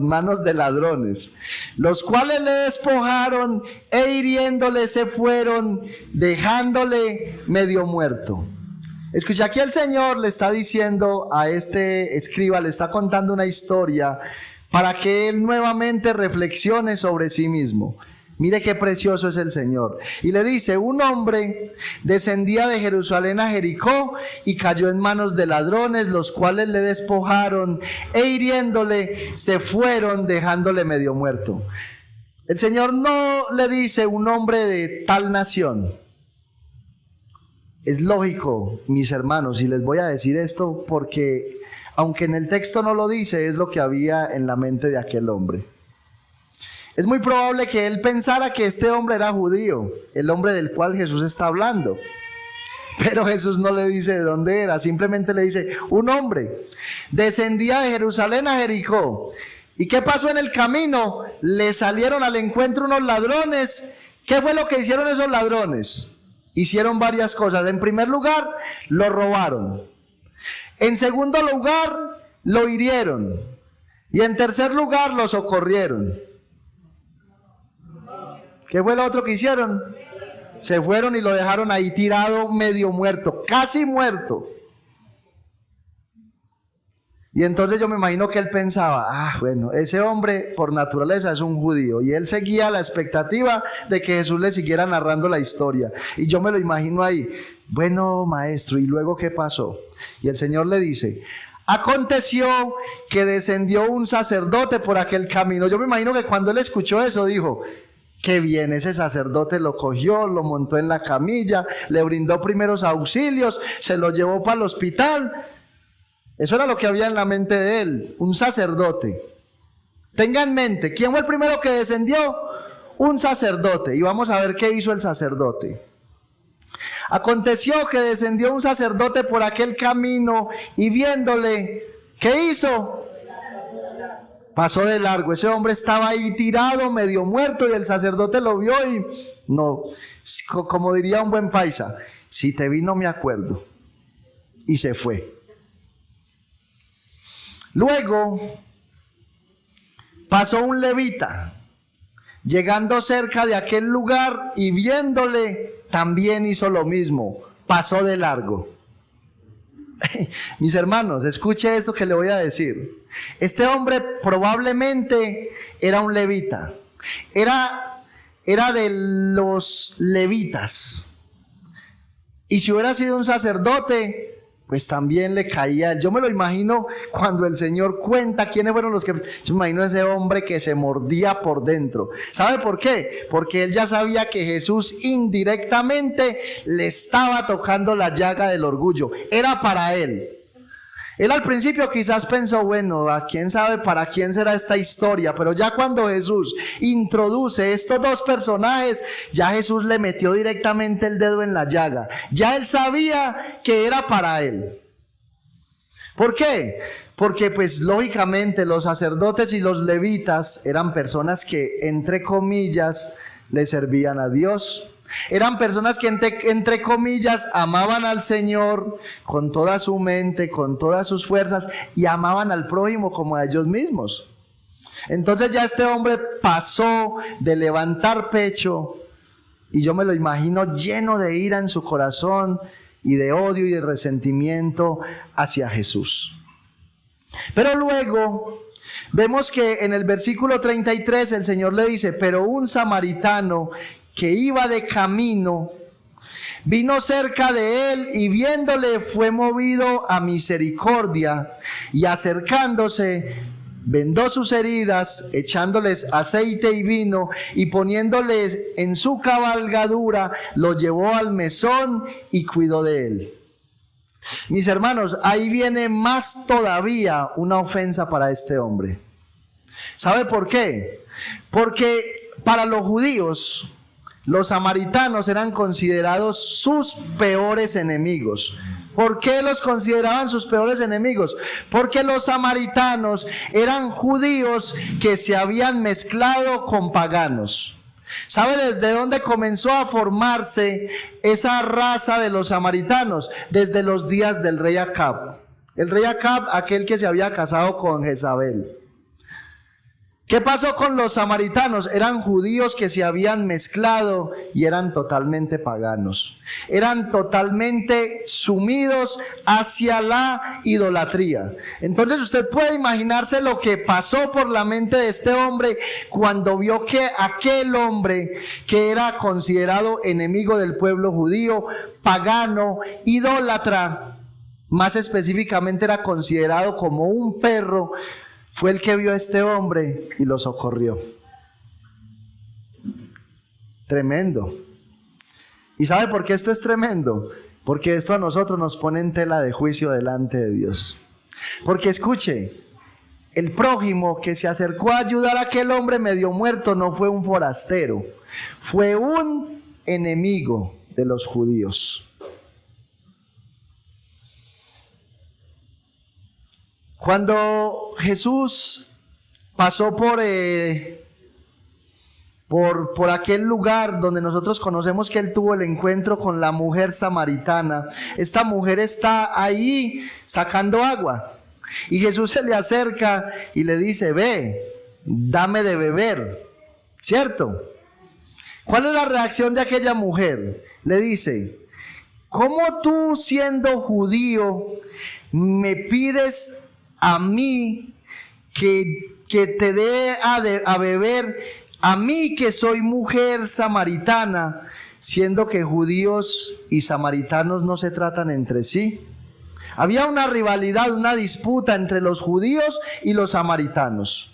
manos de ladrones, los cuales le despojaron e hiriéndole se fueron, dejándole medio muerto. Escucha, aquí el Señor le está diciendo a este escriba, le está contando una historia para que él nuevamente reflexione sobre sí mismo. Mire qué precioso es el Señor. Y le dice: un hombre descendía de Jerusalén a Jericó y cayó en manos de ladrones, los cuales le despojaron e hiriéndole se fueron, dejándole medio muerto. El Señor no le dice: un hombre de tal nación. Es lógico, mis hermanos, y les voy a decir esto porque, aunque en el texto no lo dice, es lo que había en la mente de aquel hombre. Es muy probable que él pensara que este hombre era judío, el hombre del cual Jesús está hablando. Pero Jesús no le dice de dónde era, simplemente le dice: un hombre descendía de Jerusalén a Jericó. ¿Y qué pasó en el camino? Le salieron al encuentro unos ladrones. ¿Qué fue lo que hicieron esos ladrones? Hicieron varias cosas. En primer lugar, lo robaron. En segundo lugar, lo hirieron. Y en tercer lugar, lo socorrieron. ¿Qué fue lo otro que hicieron? Se fueron y lo dejaron ahí tirado, medio muerto, casi muerto. Y entonces yo me imagino que él pensaba, bueno, ese hombre por naturaleza es un judío. Y él seguía la expectativa de que Jesús le siguiera narrando la historia. Y yo me lo imagino ahí, bueno, maestro, ¿y luego qué pasó? Y el Señor le dice, aconteció que descendió un sacerdote por aquel camino. Yo me imagino que cuando él escuchó eso dijo, qué bien, ese sacerdote lo cogió, lo montó en la camilla, le brindó primeros auxilios, se lo llevó para el hospital. Eso era lo que había en la mente de él, un sacerdote. Tenga en mente, ¿quién fue el primero que descendió? Un sacerdote. Y vamos a ver qué hizo el sacerdote. Aconteció que descendió un sacerdote por aquel camino y viéndole, ¿qué hizo? Pasó de largo. Ese hombre estaba ahí tirado, medio muerto, y el sacerdote lo vio y no, como diría un buen paisa, si te vi no me acuerdo. Y se fue. Luego pasó un levita, llegando cerca de aquel lugar y viéndole, también hizo lo mismo, pasó de largo. Mis hermanos, escuche esto que le voy a decir. Este hombre probablemente era un levita, era de los levitas. Y si hubiera sido un sacerdote, pues también le caía. Yo me lo imagino cuando el Señor cuenta quiénes fueron los que... Yo me imagino a ese hombre que se mordía por dentro. ¿Sabe por qué? Porque él ya sabía que Jesús indirectamente le estaba tocando la llaga del orgullo. Era para él. Él al principio quizás pensó, bueno, ¿a quién sabe para quién será esta historia? Pero ya cuando Jesús introduce estos dos personajes, ya Jesús le metió directamente el dedo en la llaga. Ya él sabía que era para él. ¿Por qué? Porque pues lógicamente los sacerdotes y los levitas eran personas que entre comillas le servían a Dios. Eran personas que entre comillas amaban al Señor con toda su mente, con todas sus fuerzas, y amaban al prójimo como a ellos mismos. Entonces ya este hombre pasó de levantar pecho, y yo me lo imagino lleno de ira en su corazón y de odio y de resentimiento hacia Jesús. Pero luego vemos que en el versículo 33 el Señor le dice, pero un samaritano que iba de camino, vino cerca de él y viéndole fue movido a misericordia y acercándose, vendó sus heridas, echándoles aceite y vino y poniéndoles en su cabalgadura, lo llevó al mesón y cuidó de él. Mis hermanos, ahí viene más todavía una ofensa para este hombre. ¿Sabe por qué? Porque para los judíos, los samaritanos eran considerados sus peores enemigos. ¿Por qué los consideraban sus peores enemigos? Porque los samaritanos eran judíos que se habían mezclado con paganos. ¿Sabe desde dónde comenzó a formarse esa raza de los samaritanos? Desde los días del rey Acab. El rey Acab, aquel que se había casado con Jezabel. ¿Qué pasó con los samaritanos? Eran judíos que se habían mezclado y eran totalmente paganos. Eran totalmente sumidos hacia la idolatría. Entonces usted puede imaginarse lo que pasó por la mente de este hombre cuando vio que aquel hombre que era considerado enemigo del pueblo judío, pagano, idólatra, más específicamente era considerado como un perro, fue el que vio a este hombre y lo socorrió. Tremendo. ¿Y sabe por qué esto es tremendo? Porque esto a nosotros nos pone en tela de juicio delante de Dios. Porque escuche, el prójimo que se acercó a ayudar a aquel hombre medio muerto no fue un forastero, fue un enemigo de los judíos. Cuando Jesús pasó por por aquel lugar donde nosotros conocemos que él tuvo el encuentro con la mujer samaritana. Esta mujer está ahí sacando agua y Jesús se le acerca y le dice: ve, dame de beber, ¿cierto? ¿Cuál es la reacción de aquella mujer? Le dice: ¿cómo tú, siendo judío, me pides a mí que te dé a beber, a mí que soy mujer samaritana, siendo que judíos y samaritanos no se tratan entre sí? Había una rivalidad, una disputa entre los judíos y los samaritanos.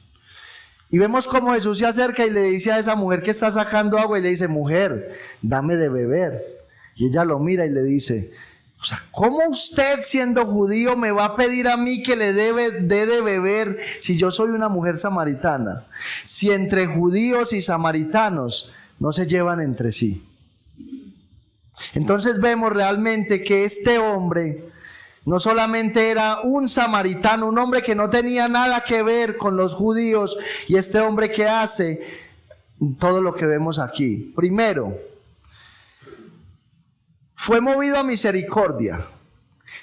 Y vemos cómo Jesús se acerca y le dice a esa mujer que está sacando agua, y le dice: mujer, dame de beber. Y ella lo mira y le dice: o sea, ¿cómo usted, siendo judío, me va a pedir a mí que le dé de beber si yo soy una mujer samaritana? Si entre judíos y samaritanos no se llevan entre sí. Entonces vemos realmente que este hombre no solamente era un samaritano, un hombre que no tenía nada que ver con los judíos, y este hombre que hace todo lo que vemos aquí. Primero, fue movido a misericordia.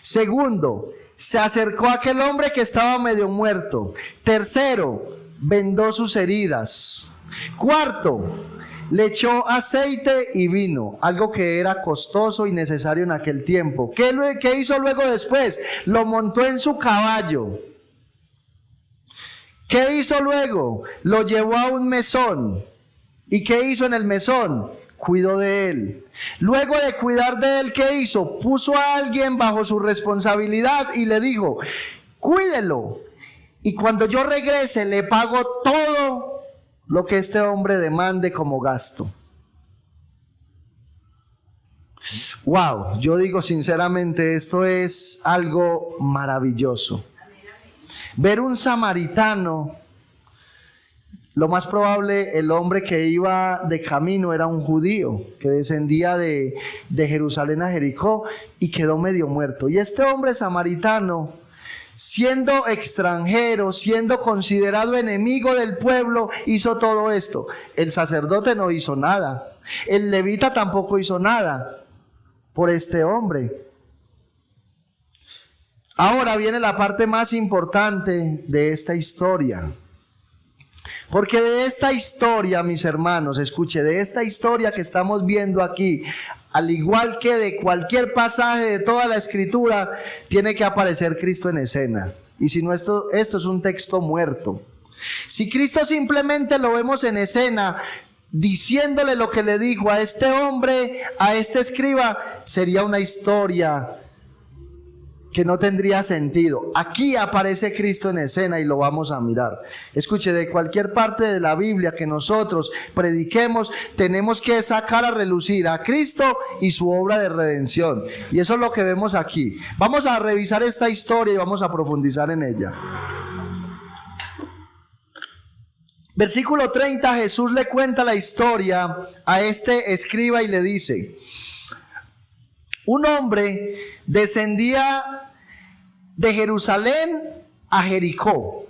Segundo, se acercó a aquel hombre que estaba medio muerto. Tercero, vendó sus heridas. Cuarto, le echó aceite y vino, algo que era costoso y necesario en aquel tiempo. ¿Qué hizo luego después? Lo montó en su caballo. ¿Qué hizo luego? Lo llevó a un mesón. ¿Y qué hizo en el mesón? Cuidó de él. Luego de cuidar de él, ¿qué hizo? Puso a alguien bajo su responsabilidad y le dijo: cuídelo, y cuando yo regrese le pago todo lo que este hombre demande como gasto. Wow, yo digo sinceramente, esto es algo maravilloso. Ver un samaritano, lo más probable, el hombre que iba de camino era un judío que descendía de Jerusalén a Jericó y quedó medio muerto. Y este hombre samaritano, siendo extranjero, siendo considerado enemigo del pueblo, hizo todo esto. El sacerdote no hizo nada, el levita tampoco hizo nada por este hombre. Ahora viene la parte más importante de esta historia. Porque de esta historia, mis hermanos, escuche, de esta historia que estamos viendo aquí, al igual que de cualquier pasaje de toda la Escritura, tiene que aparecer Cristo en escena. Y si no, esto es un texto muerto. Si Cristo simplemente lo vemos en escena, diciéndole lo que le dijo a este hombre, a este escriba, sería una historia que no tendría sentido. Aquí aparece Cristo en escena y lo vamos a mirar. Escuche, de cualquier parte de la Biblia que nosotros prediquemos, tenemos que sacar a relucir a Cristo y su obra de redención. Y eso es lo que vemos aquí. Vamos a revisar esta historia y vamos a profundizar en ella. Versículo 30, Jesús le cuenta la historia a este escriba y le dice: un hombre descendía de Jerusalén a Jericó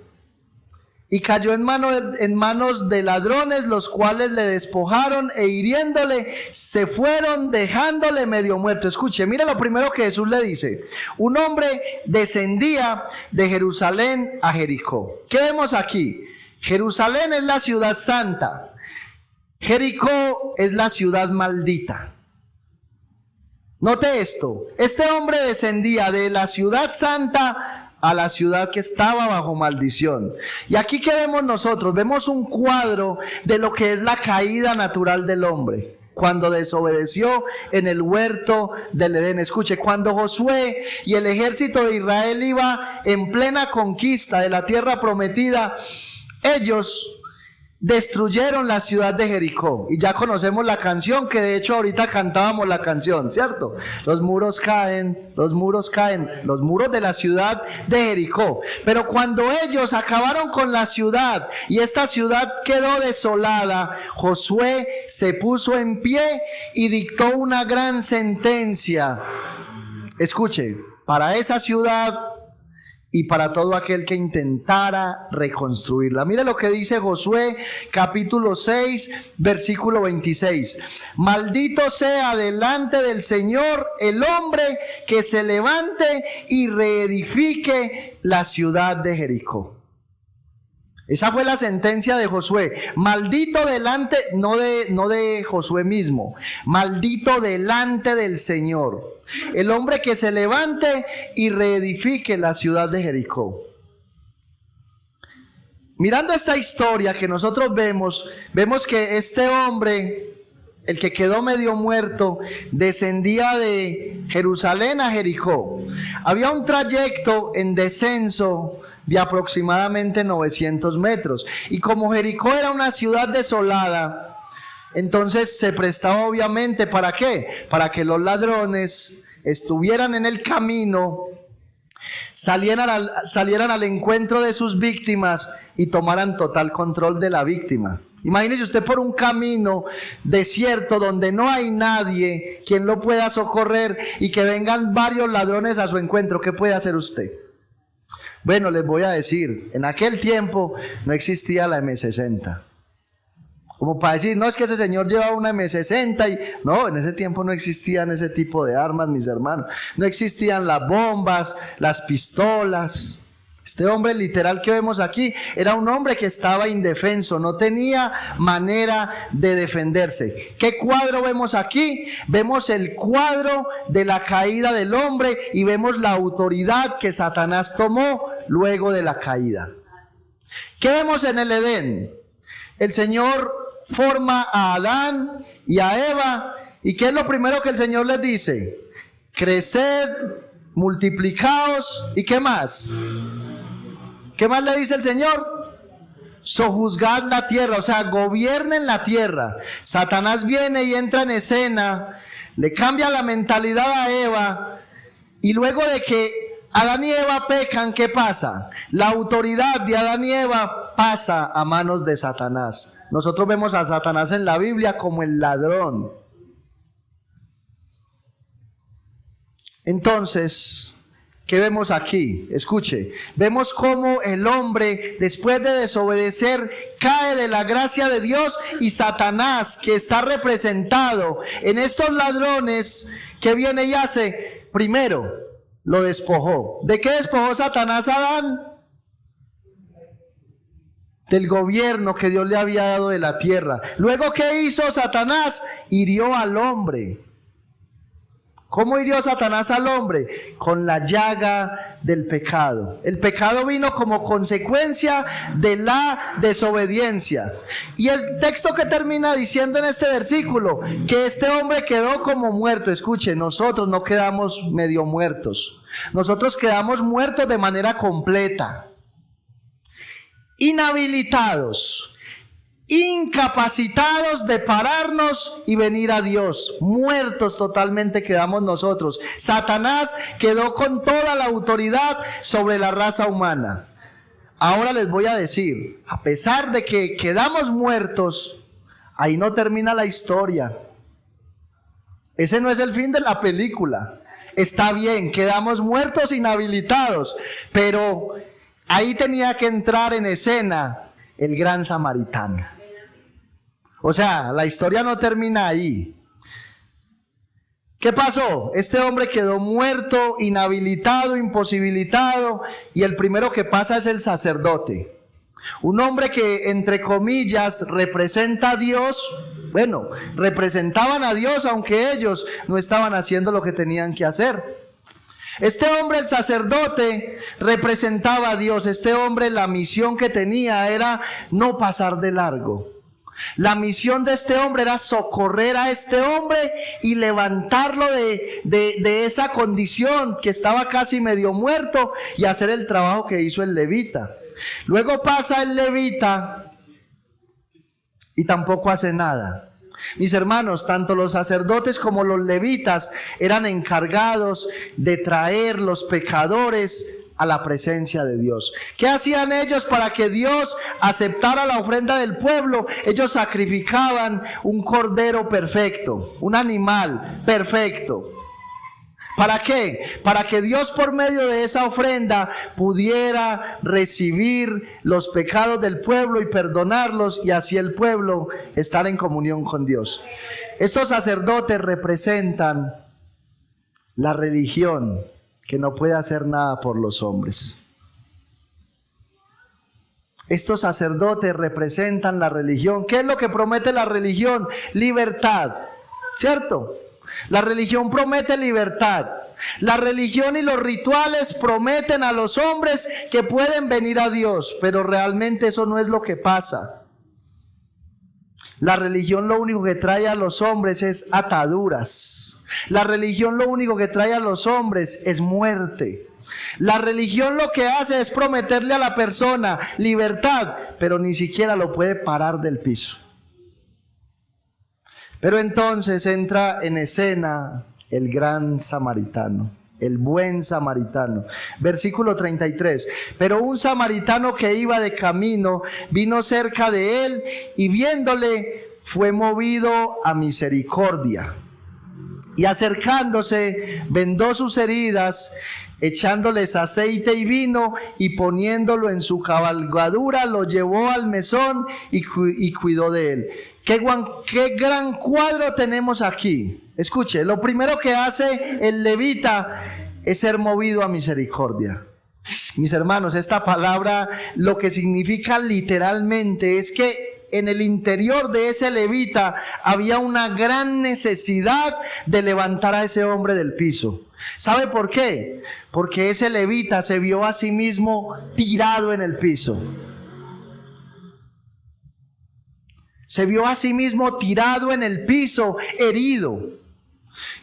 y cayó en manos de ladrones, los cuales le despojaron e hiriéndole se fueron, dejándole medio muerto. Escuche, mira lo primero que Jesús le dice: un hombre descendía de Jerusalén a Jericó. ¿Qué vemos aquí? Jerusalén es la ciudad santa, Jericó es la ciudad maldita. Note esto, este hombre descendía de la ciudad santa a la ciudad que estaba bajo maldición. Y aquí, ¿qué vemos nosotros? Vemos un cuadro de lo que es la caída natural del hombre cuando desobedeció en el huerto del Edén. Escuche, cuando Josué y el ejército de Israel iba en plena conquista de la tierra prometida, ellos destruyeron la ciudad de Jericó. Y ya conocemos la canción, que de hecho ahorita cantábamos la canción, ¿cierto? Los muros caen, los muros caen, los muros de la ciudad de Jericó. Pero cuando ellos acabaron con la ciudad y esta ciudad quedó desolada, Josué se puso en pie y dictó una gran sentencia. Escuche, para esa ciudad y para todo aquel que intentara reconstruirla. Mire lo que dice Josué capítulo 6, versículo 26. Maldito sea delante del Señor el hombre que se levante y reedifique la ciudad de Jericó. Esa fue la sentencia de Josué. Maldito delante, no de Josué mismo, maldito delante del Señor el hombre que se levante y reedifique la ciudad de Jericó. Mirando esta historia que nosotros vemos que este hombre, el que quedó medio muerto, descendía de Jerusalén a Jericó. Había un trayecto en descenso de aproximadamente 900 metros. Y como Jericó era una ciudad desolada, entonces se prestaba obviamente, ¿para qué? Para que los ladrones estuvieran en el camino, salieran al encuentro de sus víctimas y tomaran total control de la víctima. Imagínese usted por un camino desierto donde no hay nadie quien lo pueda socorrer y que vengan varios ladrones a su encuentro. ¿Qué puede hacer usted? Bueno, les voy a decir, en aquel tiempo no existía la M60. Como para decir, no, es que ese señor lleva una M60 y... No, en ese tiempo no existían ese tipo de armas, mis hermanos. No existían las bombas, las pistolas. Este hombre literal que vemos aquí era un hombre que estaba indefenso, no tenía manera de defenderse. ¿Qué cuadro vemos aquí? Vemos el cuadro de la caída del hombre y vemos la autoridad que Satanás tomó luego de la caída. ¿Qué vemos en el Edén? El Señor forma a Adán y a Eva, ¿y qué es lo primero que el Señor les dice? Creced, multiplicaos, ¿y qué más? ¿Qué más le dice el Señor? Sojuzgad la tierra, o sea, gobiernen la tierra. Satanás viene y entra en escena, le cambia la mentalidad a Eva, y luego de que Adán y Eva pecan, ¿qué pasa? La autoridad de Adán y Eva pasa a manos de Satanás. Nosotros vemos a Satanás en la Biblia como el ladrón. Entonces, ¿qué vemos aquí? Escuche, vemos cómo el hombre, después de desobedecer, cae de la gracia de Dios, y Satanás, que está representado en estos ladrones, que viene y hace, primero, lo despojó. ¿De qué despojó Satanás a Adán? Del gobierno que Dios le había dado de la tierra. Luego, ¿qué hizo Satanás? Hirió al hombre. ¿Cómo hirió Satanás al hombre? Con la llaga del pecado. El pecado vino como consecuencia de la desobediencia. Y el texto que termina diciendo en este versículo, que este hombre quedó como muerto. Escuche, nosotros no quedamos medio muertos. Nosotros quedamos muertos de manera completa. Inhabilitados, incapacitados de pararnos y venir a Dios. Muertos totalmente quedamos nosotros. Satanás quedó con toda la autoridad sobre la raza humana. Ahora les voy a decir, a pesar de que quedamos muertos, ahí no termina la historia. Ese no es el fin de la película. Está bien, quedamos muertos, inhabilitados, pero ahí tenía que entrar en escena el gran samaritano. O sea, la historia no termina ahí. ¿Qué pasó? Este hombre quedó muerto, inhabilitado, imposibilitado, y el primero que pasa es el sacerdote. Un hombre que, entre comillas, representa a Dios. Bueno, representaban a Dios, aunque ellos no estaban haciendo lo que tenían que hacer. Este hombre, el sacerdote, representaba a Dios. Este hombre, la misión que tenía era no pasar de largo. La misión de este hombre era socorrer a este hombre y levantarlo de esa condición que estaba casi medio muerto, y hacer el trabajo que hizo el levita. Luego pasa el levita y tampoco hace nada. Mis hermanos, tanto los sacerdotes como los levitas eran encargados de traer los pecadores a la presencia de Dios. ¿Qué hacían ellos para que Dios aceptara la ofrenda del pueblo? Ellos sacrificaban un cordero perfecto, un animal perfecto. ¿Para qué? Para que Dios por medio de esa ofrenda pudiera recibir los pecados del pueblo y perdonarlos, y así el pueblo estar en comunión con Dios. Estos sacerdotes representan la religión que no puede hacer nada por los hombres. Estos sacerdotes representan la religión. ¿Qué es lo que promete la religión? Libertad, ¿cierto? La religión promete libertad. La religión y los rituales prometen a los hombres que pueden venir a Dios, pero realmente eso no es lo que pasa. La religión lo único que trae a los hombres es ataduras. La religión lo único que trae a los hombres es muerte. La religión lo que hace es prometerle a la persona libertad, pero ni siquiera lo puede parar del piso. Pero entonces entra en escena el gran samaritano, el buen samaritano. Versículo 33. Pero un samaritano que iba de camino vino cerca de él y viéndole fue movido a misericordia. Y acercándose, vendó sus heridas, echándoles aceite y vino, y poniéndolo en su cabalgadura, lo llevó al mesón y cuidó de él. Qué gran cuadro tenemos aquí. Escuche, lo primero que hace el levita es ser movido a misericordia. Mis hermanos, esta palabra lo que significa literalmente es que en el interior de ese levita había una gran necesidad de levantar a ese hombre del piso. ¿Sabe por qué? Porque ese levita se vio a sí mismo tirado en el piso. Se vio a sí mismo tirado en el piso, herido.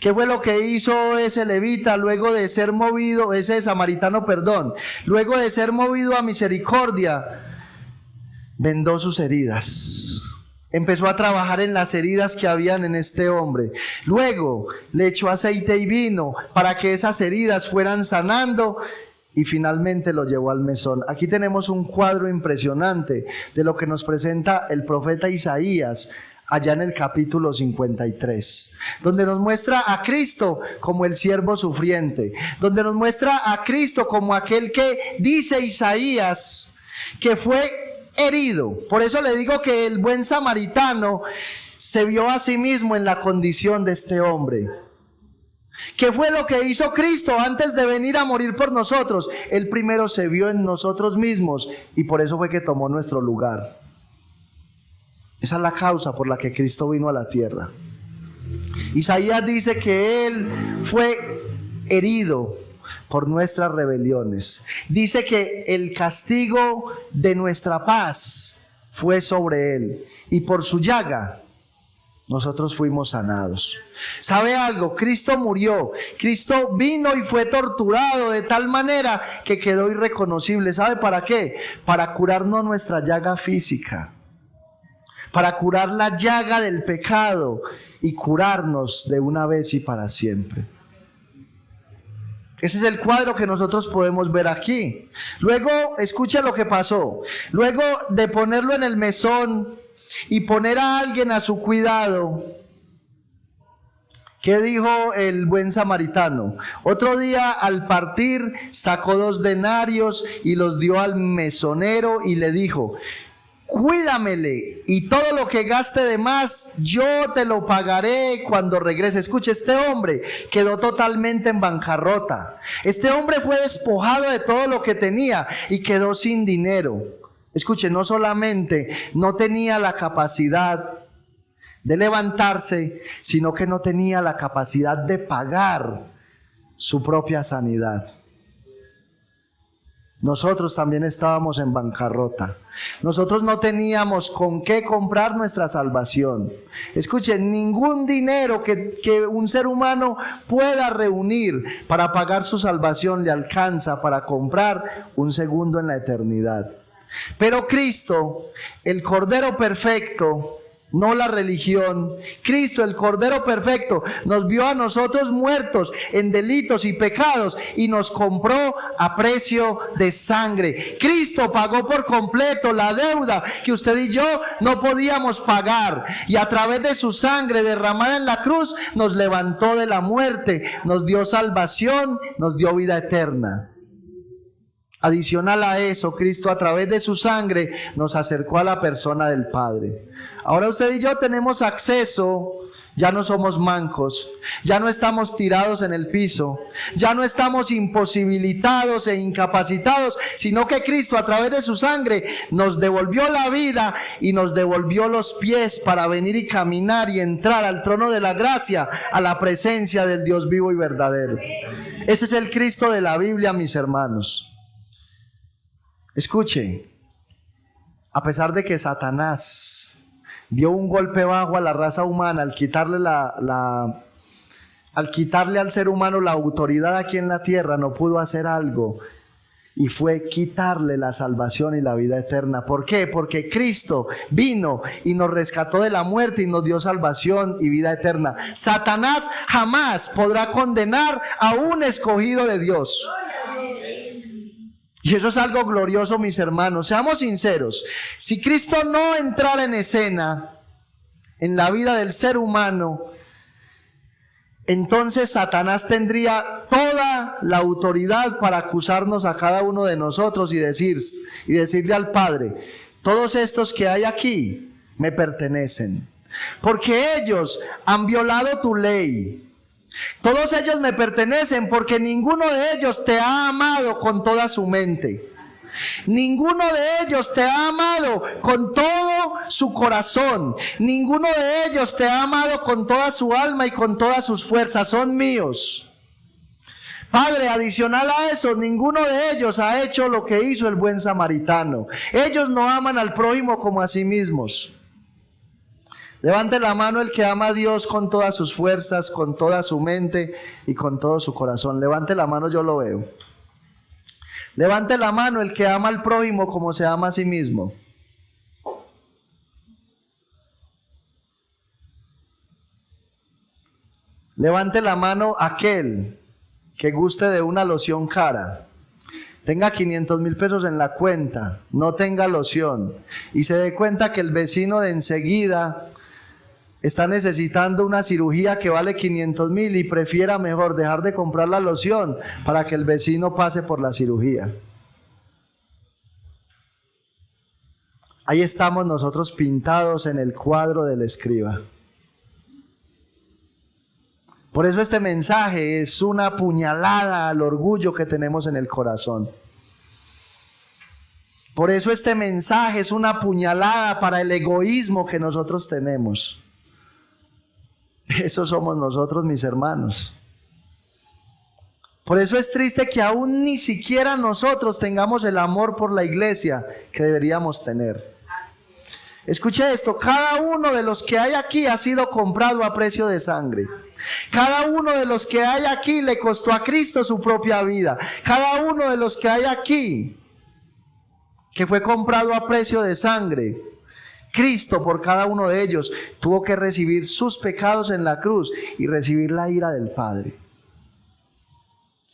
¿Qué fue lo que hizo ese levita luego de ser movido, ese samaritano, luego de ser movido a misericordia? Vendó sus heridas. Empezó a trabajar en las heridas que habían en este hombre. Luego le echó aceite y vino para que esas heridas fueran sanando, y finalmente lo llevó al mesón. Aquí tenemos un cuadro impresionante de lo que nos presenta el profeta Isaías allá en el capítulo 53, donde nos muestra a Cristo como el siervo sufriente, donde nos muestra a Cristo como aquel que dice Isaías que fue herido. Por eso le digo que el buen samaritano se vio a sí mismo en la condición de este hombre. ¿Qué fue lo que hizo Cristo antes de venir a morir por nosotros? Él primero se vio en nosotros mismos, y por eso fue que tomó nuestro lugar. Esa es la causa por la que Cristo vino a la tierra. Isaías dice que Él fue herido por nuestras rebeliones. Dice que el castigo de nuestra paz fue sobre Él, y por su llaga nosotros fuimos sanados. ¿Sabe algo? Cristo murió, Cristo vino y fue torturado de tal manera que quedó irreconocible. ¿Sabe para qué? Para curarnos nuestra llaga física, para curar la llaga del pecado y curarnos de una vez y para siempre. Ese es el cuadro que nosotros podemos ver aquí. Luego, escucha lo que pasó. Luego de ponerlo en el mesón y poner a alguien a su cuidado, ¿qué dijo el buen samaritano? Otro día al partir sacó 2 denarios y los dio al mesonero y le dijo: cuídamele, y todo lo que gaste de más yo te lo pagaré cuando regrese. Escuche, este hombre quedó totalmente en bancarrota. Este hombre fue despojado de todo lo que tenía y quedó sin dinero. Escuche, no solamente no tenía la capacidad de levantarse, sino que no tenía la capacidad de pagar su propia sanidad. Nosotros también estábamos en bancarrota. Nosotros no teníamos con qué comprar nuestra salvación. Escuchen, ningún dinero que un ser humano pueda reunir para pagar su salvación le alcanza para comprar un segundo en la eternidad. Pero Cristo, el Cordero perfecto, no la religión, Cristo, el Cordero perfecto, nos vio a nosotros muertos en delitos y pecados y nos compró a precio de sangre. Cristo pagó por completo la deuda que usted y yo no podíamos pagar. Y a través de su sangre derramada en la cruz, nos levantó de la muerte, nos dio salvación, nos dio vida eterna. Adicional a eso, Cristo a través de su sangre nos acercó a la persona del Padre. Ahora usted y yo tenemos acceso, ya no somos mancos, ya no estamos tirados en el piso, ya no estamos imposibilitados e incapacitados, sino que Cristo a través de su sangre nos devolvió la vida y nos devolvió los pies para venir y caminar y entrar al trono de la gracia, a la presencia del Dios vivo y verdadero. Ese es el Cristo de la Biblia, mis hermanos. Escuche, a pesar de que Satanás dio un golpe bajo a la raza humana al quitarle al ser humano la autoridad aquí en la tierra, no pudo hacer algo, y fue quitarle la salvación y la vida eterna. ¿Por qué? Porque Cristo vino y nos rescató de la muerte y nos dio salvación y vida eterna. Satanás jamás podrá condenar a un escogido de Dios. Y eso es algo glorioso, mis hermanos. Seamos sinceros. Si Cristo no entrara en escena en la vida del ser humano, entonces Satanás tendría toda la autoridad para acusarnos a cada uno de nosotros y decirle al Padre: todos estos que hay aquí me pertenecen, porque ellos han violado tu ley. Todos ellos me pertenecen porque ninguno de ellos te ha amado con toda su mente. Ninguno de ellos te ha amado con todo su corazón. Ninguno de ellos te ha amado con toda su alma y con todas sus fuerzas. Son míos. Padre, adicional a eso, ninguno de ellos ha hecho lo que hizo el buen samaritano. Ellos no aman al prójimo como a sí mismos. Levante la mano el que ama a Dios con todas sus fuerzas, con toda su mente y con todo su corazón. Levante la mano, yo lo veo. Levante la mano el que ama al prójimo como se ama a sí mismo. Levante la mano aquel que guste de una loción cara. Tenga 500,000 pesos en la cuenta, no tenga loción, y se dé cuenta que el vecino de enseguida está necesitando una cirugía que vale 500,000 y prefiera mejor dejar de comprar la loción para que el vecino pase por la cirugía. Ahí estamos nosotros pintados en el cuadro del escriba. Por eso este mensaje es una puñalada al orgullo que tenemos en el corazón. Por eso este mensaje es una puñalada para el egoísmo que nosotros tenemos. Eso somos nosotros, mis hermanos. Por eso es triste que aún ni siquiera nosotros tengamos el amor por la iglesia que deberíamos tener. Escuche esto: cada uno de los que hay aquí ha sido comprado a precio de sangre. Cada uno de los que hay aquí le costó a Cristo su propia vida. Cada uno de los que hay aquí que fue comprado a precio de sangre, Cristo por cada uno de ellos tuvo que recibir sus pecados en la cruz y recibir la ira del Padre.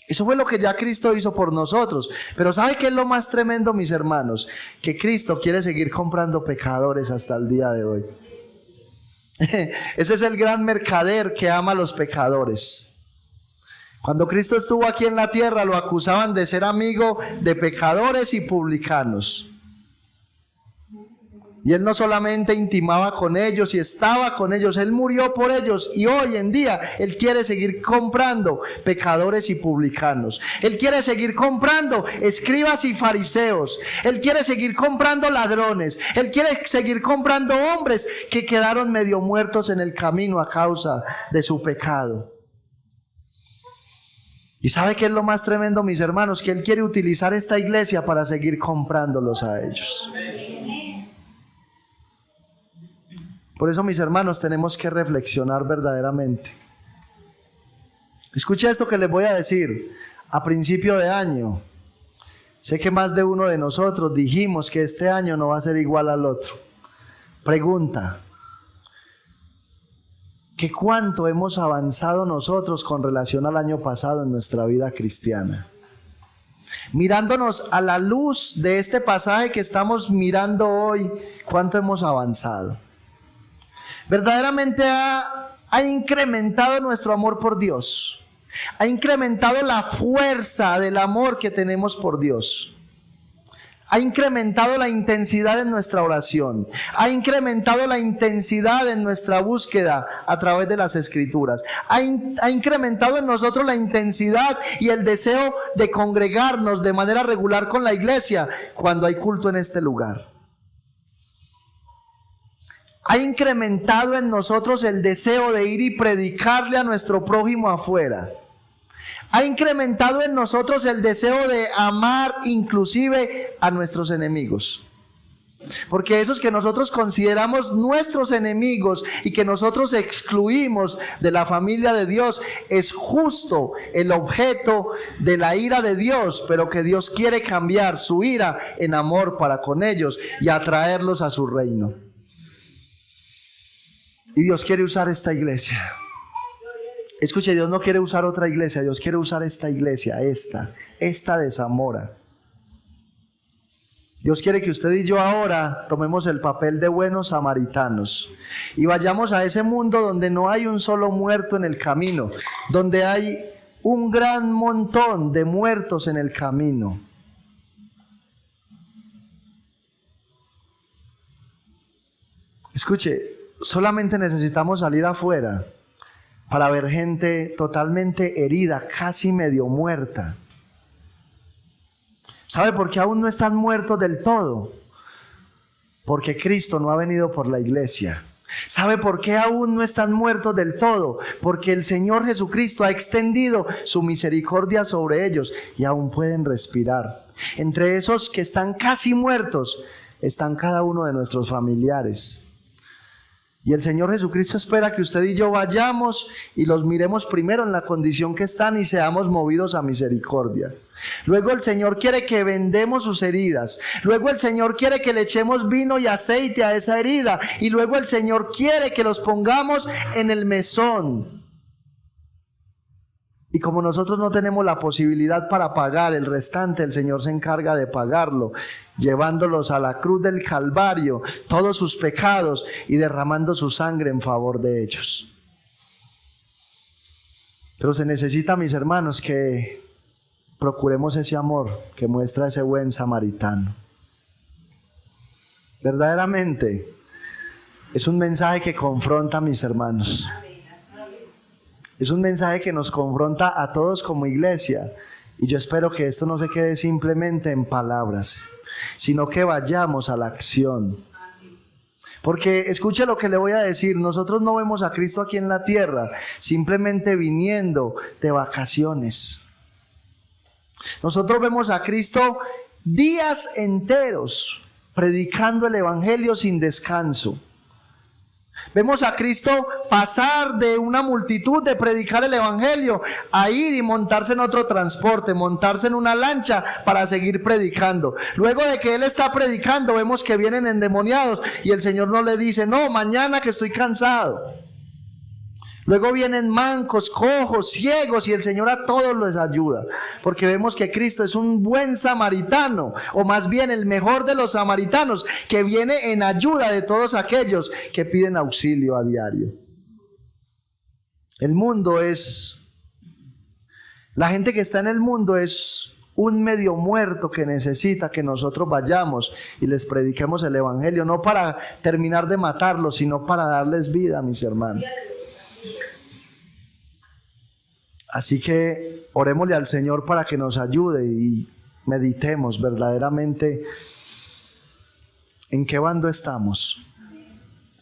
Eso fue lo que ya Cristo hizo por nosotros. Pero ¿sabe qué es lo más tremendo, mis hermanos? Que Cristo quiere seguir comprando pecadores hasta el día de hoy. Ese es el gran mercader que ama a los pecadores. Cuando Cristo estuvo aquí en la tierra, lo acusaban de ser amigo de pecadores y publicanos. Y Él no solamente intimaba con ellos y estaba con ellos, Él murió por ellos, y hoy en día Él quiere seguir comprando pecadores y publicanos. Él quiere seguir comprando escribas y fariseos. Él quiere seguir comprando ladrones. Él quiere seguir comprando hombres que quedaron medio muertos en el camino a causa de su pecado. ¿Y sabe qué es lo más tremendo, mis hermanos? Que Él quiere utilizar esta iglesia para seguir comprándolos a ellos. Por eso, mis hermanos, tenemos que reflexionar verdaderamente. Escuche esto que les voy a decir. A principio de año, sé que más de uno de nosotros dijimos que este año no va a ser igual al otro. Pregunta: ¿qué cuánto hemos avanzado nosotros con relación al año pasado en nuestra vida cristiana? Mirándonos a la luz de este pasaje que estamos mirando hoy, ¿cuánto hemos avanzado? Verdaderamente ha incrementado nuestro amor por Dios. Ha incrementado la fuerza del amor que tenemos por Dios. Ha incrementado la intensidad en nuestra oración. Ha incrementado la intensidad en nuestra búsqueda a través de las Escrituras. Ha incrementado en nosotros la intensidad y el deseo de congregarnos de manera regular con la iglesia cuando hay culto en este lugar. Ha incrementado en nosotros el deseo de ir y predicarle a nuestro prójimo afuera. Ha incrementado en nosotros el deseo de amar inclusive a nuestros enemigos. Porque esos que nosotros consideramos nuestros enemigos y que nosotros excluimos de la familia de Dios, es justo el objeto de la ira de Dios, pero que Dios quiere cambiar su ira en amor para con ellos y atraerlos a su reino. Y Dios quiere usar esta iglesia. Escuche, Dios no quiere usar otra iglesia, Dios quiere usar esta iglesia, esta de Zamora. Dios quiere que usted y yo ahora tomemos el papel de buenos samaritanos y vayamos a ese mundo donde no hay un solo muerto en el camino, donde hay un gran montón de muertos en el camino. Escuche, solamente necesitamos salir afuera para ver gente totalmente herida, casi medio muerta. ¿Sabe por qué aún no están muertos del todo? Porque Cristo no ha venido por la iglesia. ¿Sabe por qué aún no están muertos del todo? Porque el Señor Jesucristo ha extendido su misericordia sobre ellos y aún pueden respirar. Entre esos que están casi muertos están cada uno de nuestros familiares. Y el Señor Jesucristo espera que usted y yo vayamos y los miremos primero en la condición que están y seamos movidos a misericordia. Luego el Señor quiere que vendemos sus heridas. Luego el Señor quiere que le echemos vino y aceite a esa herida. Y luego el Señor quiere que los pongamos en el mesón. Y como nosotros no tenemos la posibilidad para pagar el restante, el Señor se encarga de pagarlo, llevándolos a la cruz del Calvario, todos sus pecados y derramando su sangre en favor de ellos. Pero se necesita, mis hermanos, que procuremos ese amor que muestra ese buen samaritano. Verdaderamente, es un mensaje que confronta, mis hermanos. Es un mensaje que nos confronta a todos como iglesia. Y yo espero que esto no se quede simplemente en palabras, sino que vayamos a la acción. Porque escuche lo que le voy a decir, nosotros no vemos a Cristo aquí en la tierra, simplemente viniendo de vacaciones. Nosotros vemos a Cristo días enteros predicando el evangelio sin descanso. Vemos a Cristo pasar de una multitud de predicar el evangelio a ir y montarse en otro transporte, montarse en una lancha para seguir predicando. Luego de que Él está predicando, vemos que vienen endemoniados y el Señor no le dice, no, mañana que estoy cansado. Luego vienen mancos, cojos, ciegos y el Señor a todos les ayuda. Porque vemos que Cristo es un buen samaritano, o más bien el mejor de los samaritanos, que viene en ayuda de todos aquellos que piden auxilio a diario. El mundo es, la gente que está en el mundo es un medio muerto que necesita que nosotros vayamos y les prediquemos el evangelio, no para terminar de matarlos, sino para darles vida, mis hermanos. Así que orémosle al Señor para que nos ayude y meditemos verdaderamente en qué bando estamos.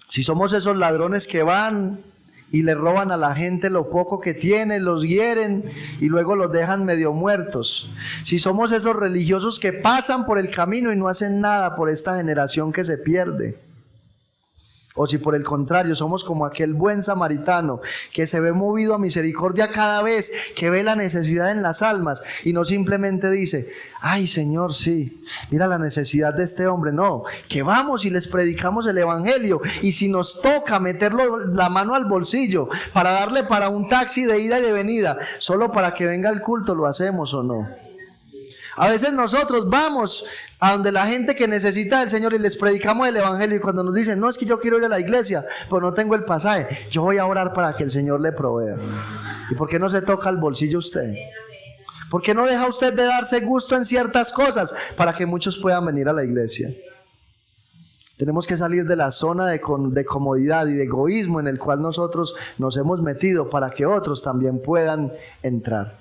Si somos esos ladrones que van y le roban a la gente lo poco que tienen, los hieren y luego los dejan medio muertos. Si somos esos religiosos que pasan por el camino y no hacen nada por esta generación que se pierde. O si por el contrario somos como aquel buen samaritano que se ve movido a misericordia cada vez que ve la necesidad en las almas y no simplemente dice, ay Señor, sí, mira la necesidad de este hombre. No, que vamos y les predicamos el evangelio y si nos toca meterlo la mano al bolsillo para darle para un taxi de ida y de venida, solo para que venga el culto, lo hacemos o no. A veces nosotros vamos a donde la gente que necesita del Señor y les predicamos el Evangelio, y cuando nos dicen, no, es que yo quiero ir a la iglesia, pero no tengo el pasaje, yo voy a orar para que el Señor le provea. ¿Y por qué no se toca el bolsillo usted? ¿Por qué no deja usted de darse gusto en ciertas cosas para que muchos puedan venir a la iglesia? Tenemos que salir de la zona de comodidad y de egoísmo en el cual nosotros nos hemos metido para que otros también puedan entrar.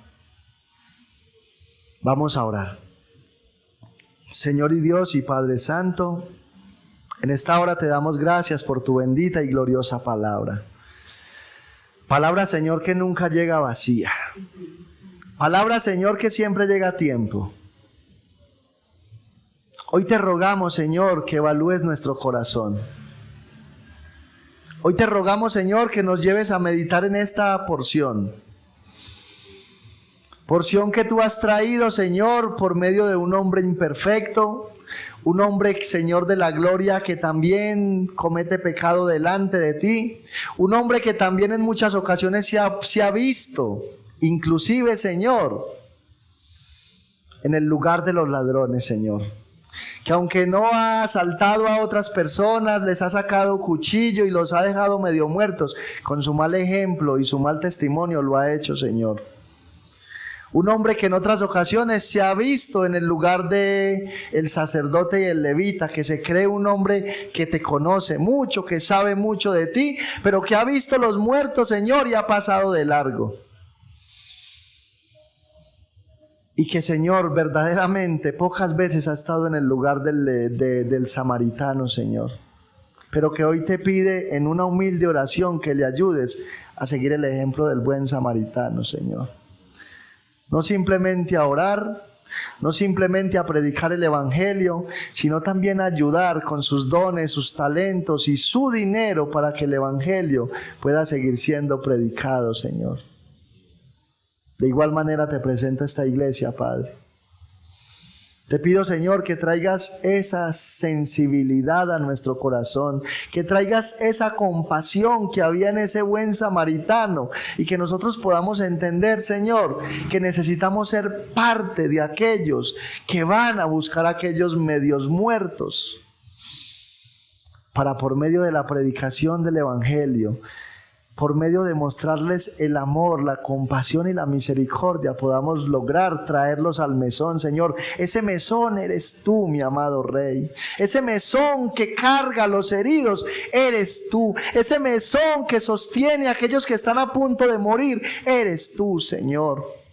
Vamos a orar. Señor y Dios y Padre Santo, en esta hora te damos gracias por tu bendita y gloriosa palabra. Palabra, Señor, que nunca llega vacía. Palabra, Señor, que siempre llega a tiempo. Hoy te rogamos, Señor, que evalúes nuestro corazón. Hoy te rogamos, Señor, que nos lleves a meditar en esta porción. Porción que tú has traído, Señor, por medio de un hombre imperfecto, un hombre, Señor, de la gloria, que también comete pecado delante de ti, un hombre que también en muchas ocasiones se ha visto, inclusive, Señor, en el lugar de los ladrones, Señor. Que aunque no ha asaltado a otras personas, les ha sacado cuchillo y los ha dejado medio muertos, con su mal ejemplo y su mal testimonio lo ha hecho, Señor. Un hombre que en otras ocasiones se ha visto en el lugar de el sacerdote y el levita, que se cree un hombre que te conoce mucho, que sabe mucho de ti, pero que ha visto los muertos, Señor, y ha pasado de largo. Y que, Señor, verdaderamente pocas veces ha estado en el lugar del samaritano, Señor. Pero que hoy te pide en una humilde oración que le ayudes a seguir el ejemplo del buen samaritano, Señor. No simplemente a orar, no simplemente a predicar el Evangelio, sino también a ayudar con sus dones, sus talentos y su dinero para que el Evangelio pueda seguir siendo predicado, Señor. De igual manera te presento esta iglesia, Padre. Te pido, Señor, que traigas esa sensibilidad a nuestro corazón, que traigas esa compasión que había en ese buen samaritano y que nosotros podamos entender, Señor, que necesitamos ser parte de aquellos que van a buscar a aquellos medios muertos para, por medio de la predicación del Evangelio, por medio de mostrarles el amor, la compasión y la misericordia, podamos lograr traerlos al mesón, Señor. Ese mesón eres tú, mi amado Rey. Ese mesón que carga a los heridos, eres tú. Ese mesón que sostiene a aquellos que están a punto de morir, eres tú, Señor.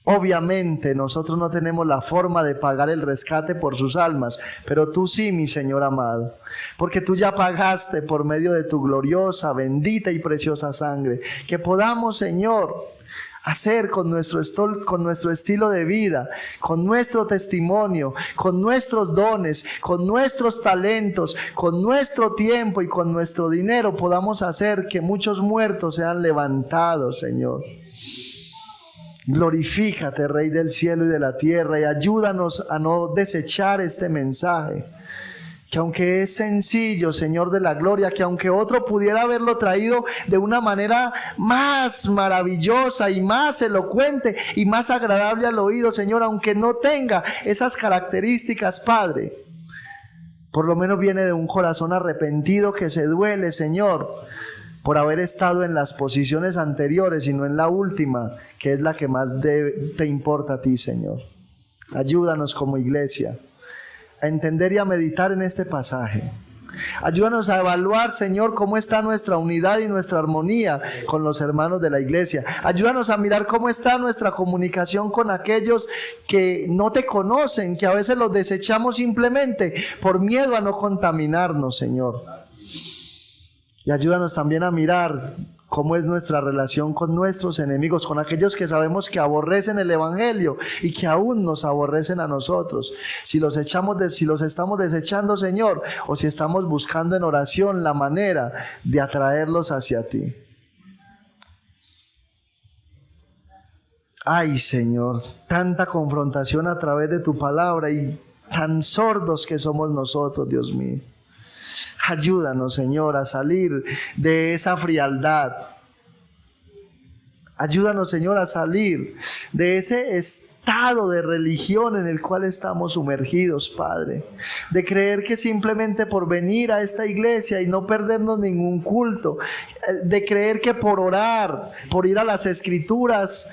Obviamente nosotros no tenemos la forma de pagar el rescate por sus almas, pero tú sí, mi Señor amado, porque tú ya pagaste por medio de tu gloriosa, bendita y preciosa sangre. Que podamos, Señor, hacer con nuestro estilo de vida, con nuestro testimonio, con nuestros dones, con nuestros talentos, con nuestro tiempo y con nuestro dinero, podamos hacer que muchos muertos sean levantados, Señor. Glorifícate, Rey del cielo y de la tierra, y ayúdanos a no desechar este mensaje, que aunque es sencillo, Señor de la gloria, que aunque otro pudiera haberlo traído de una manera más maravillosa y más elocuente y más agradable al oído, Señor, aunque no tenga esas características, Padre, por lo menos viene de un corazón arrepentido que se duele, Señor, por haber estado en las posiciones anteriores y no en la última, que es la que más te importa a ti, Señor. Ayúdanos como iglesia a entender y a meditar en este pasaje. Ayúdanos a evaluar, Señor, cómo está nuestra unidad y nuestra armonía con los hermanos de la iglesia. Ayúdanos a mirar cómo está nuestra comunicación con aquellos que no te conocen, que a veces los desechamos simplemente por miedo a no contaminarnos, Señor. Y ayúdanos también a mirar cómo es nuestra relación con nuestros enemigos, con aquellos que sabemos que aborrecen el Evangelio y que aún nos aborrecen a nosotros. Si los estamos desechando, Señor, o si estamos buscando en oración la manera de atraerlos hacia ti. Ay, Señor, tanta confrontación a través de tu palabra y tan sordos que somos nosotros, Dios mío. Ayúdanos, Señor, a salir de esa frialdad. Ayúdanos, Señor, a salir de ese estado de religión en el cual estamos sumergidos, Padre. De creer que simplemente por venir a esta iglesia y no perdernos ningún culto, de creer que por orar, por ir a las Escrituras,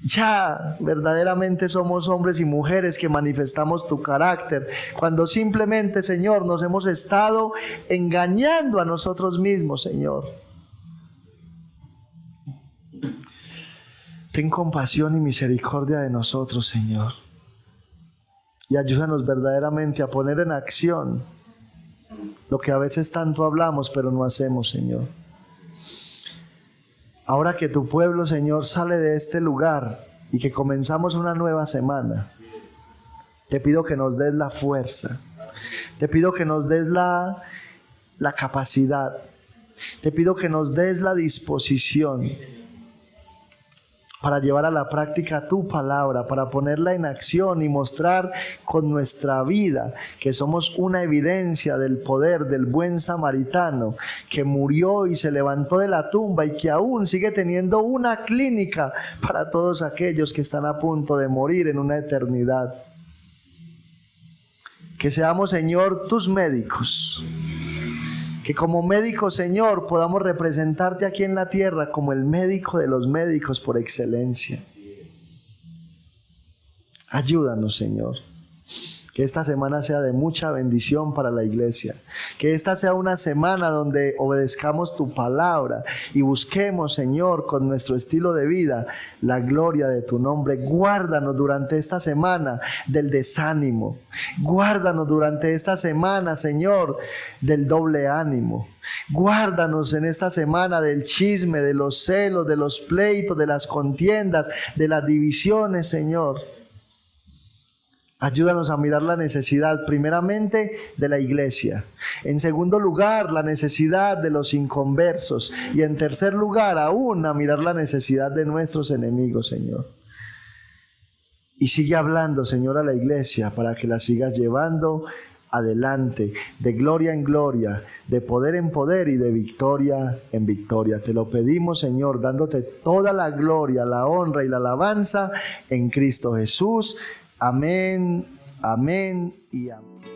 ya verdaderamente somos hombres y mujeres que manifestamos tu carácter, cuando simplemente, Señor, nos hemos estado engañando a nosotros mismos, Señor. Ten compasión y misericordia de nosotros, Señor, y ayúdanos verdaderamente a poner en acción lo que a veces tanto hablamos pero no hacemos, Señor. Ahora que tu pueblo, Señor, sale de este lugar y que comenzamos una nueva semana, te pido que nos des la fuerza, te pido que nos des la capacidad, te pido que nos des la disposición para llevar a la práctica tu palabra, para ponerla en acción y mostrar con nuestra vida que somos una evidencia del poder del buen samaritano que murió y se levantó de la tumba y que aún sigue teniendo una clínica para todos aquellos que están a punto de morir en una eternidad. Que seamos, Señor, tus médicos. Que como médico, Señor, podamos representarte aquí en la tierra como el médico de los médicos por excelencia. Ayúdanos, Señor. Que esta semana sea de mucha bendición para la iglesia. Que esta sea una semana donde obedezcamos tu palabra y busquemos, Señor, con nuestro estilo de vida, la gloria de tu nombre. Guárdanos durante esta semana del desánimo. Guárdanos durante esta semana, Señor, del doble ánimo. Guárdanos en esta semana del chisme, de los celos, de los pleitos, de las contiendas, de las divisiones, Señor. Ayúdanos a mirar la necesidad, primeramente, de la iglesia. En segundo lugar, la necesidad de los inconversos. Y en tercer lugar, aún a mirar la necesidad de nuestros enemigos, Señor. Y sigue hablando, Señor, a la iglesia para que la sigas llevando adelante, de gloria en gloria, de poder en poder y de victoria en victoria. Te lo pedimos, Señor, dándote toda la gloria, la honra y la alabanza en Cristo Jesús. Amén, amén y amén.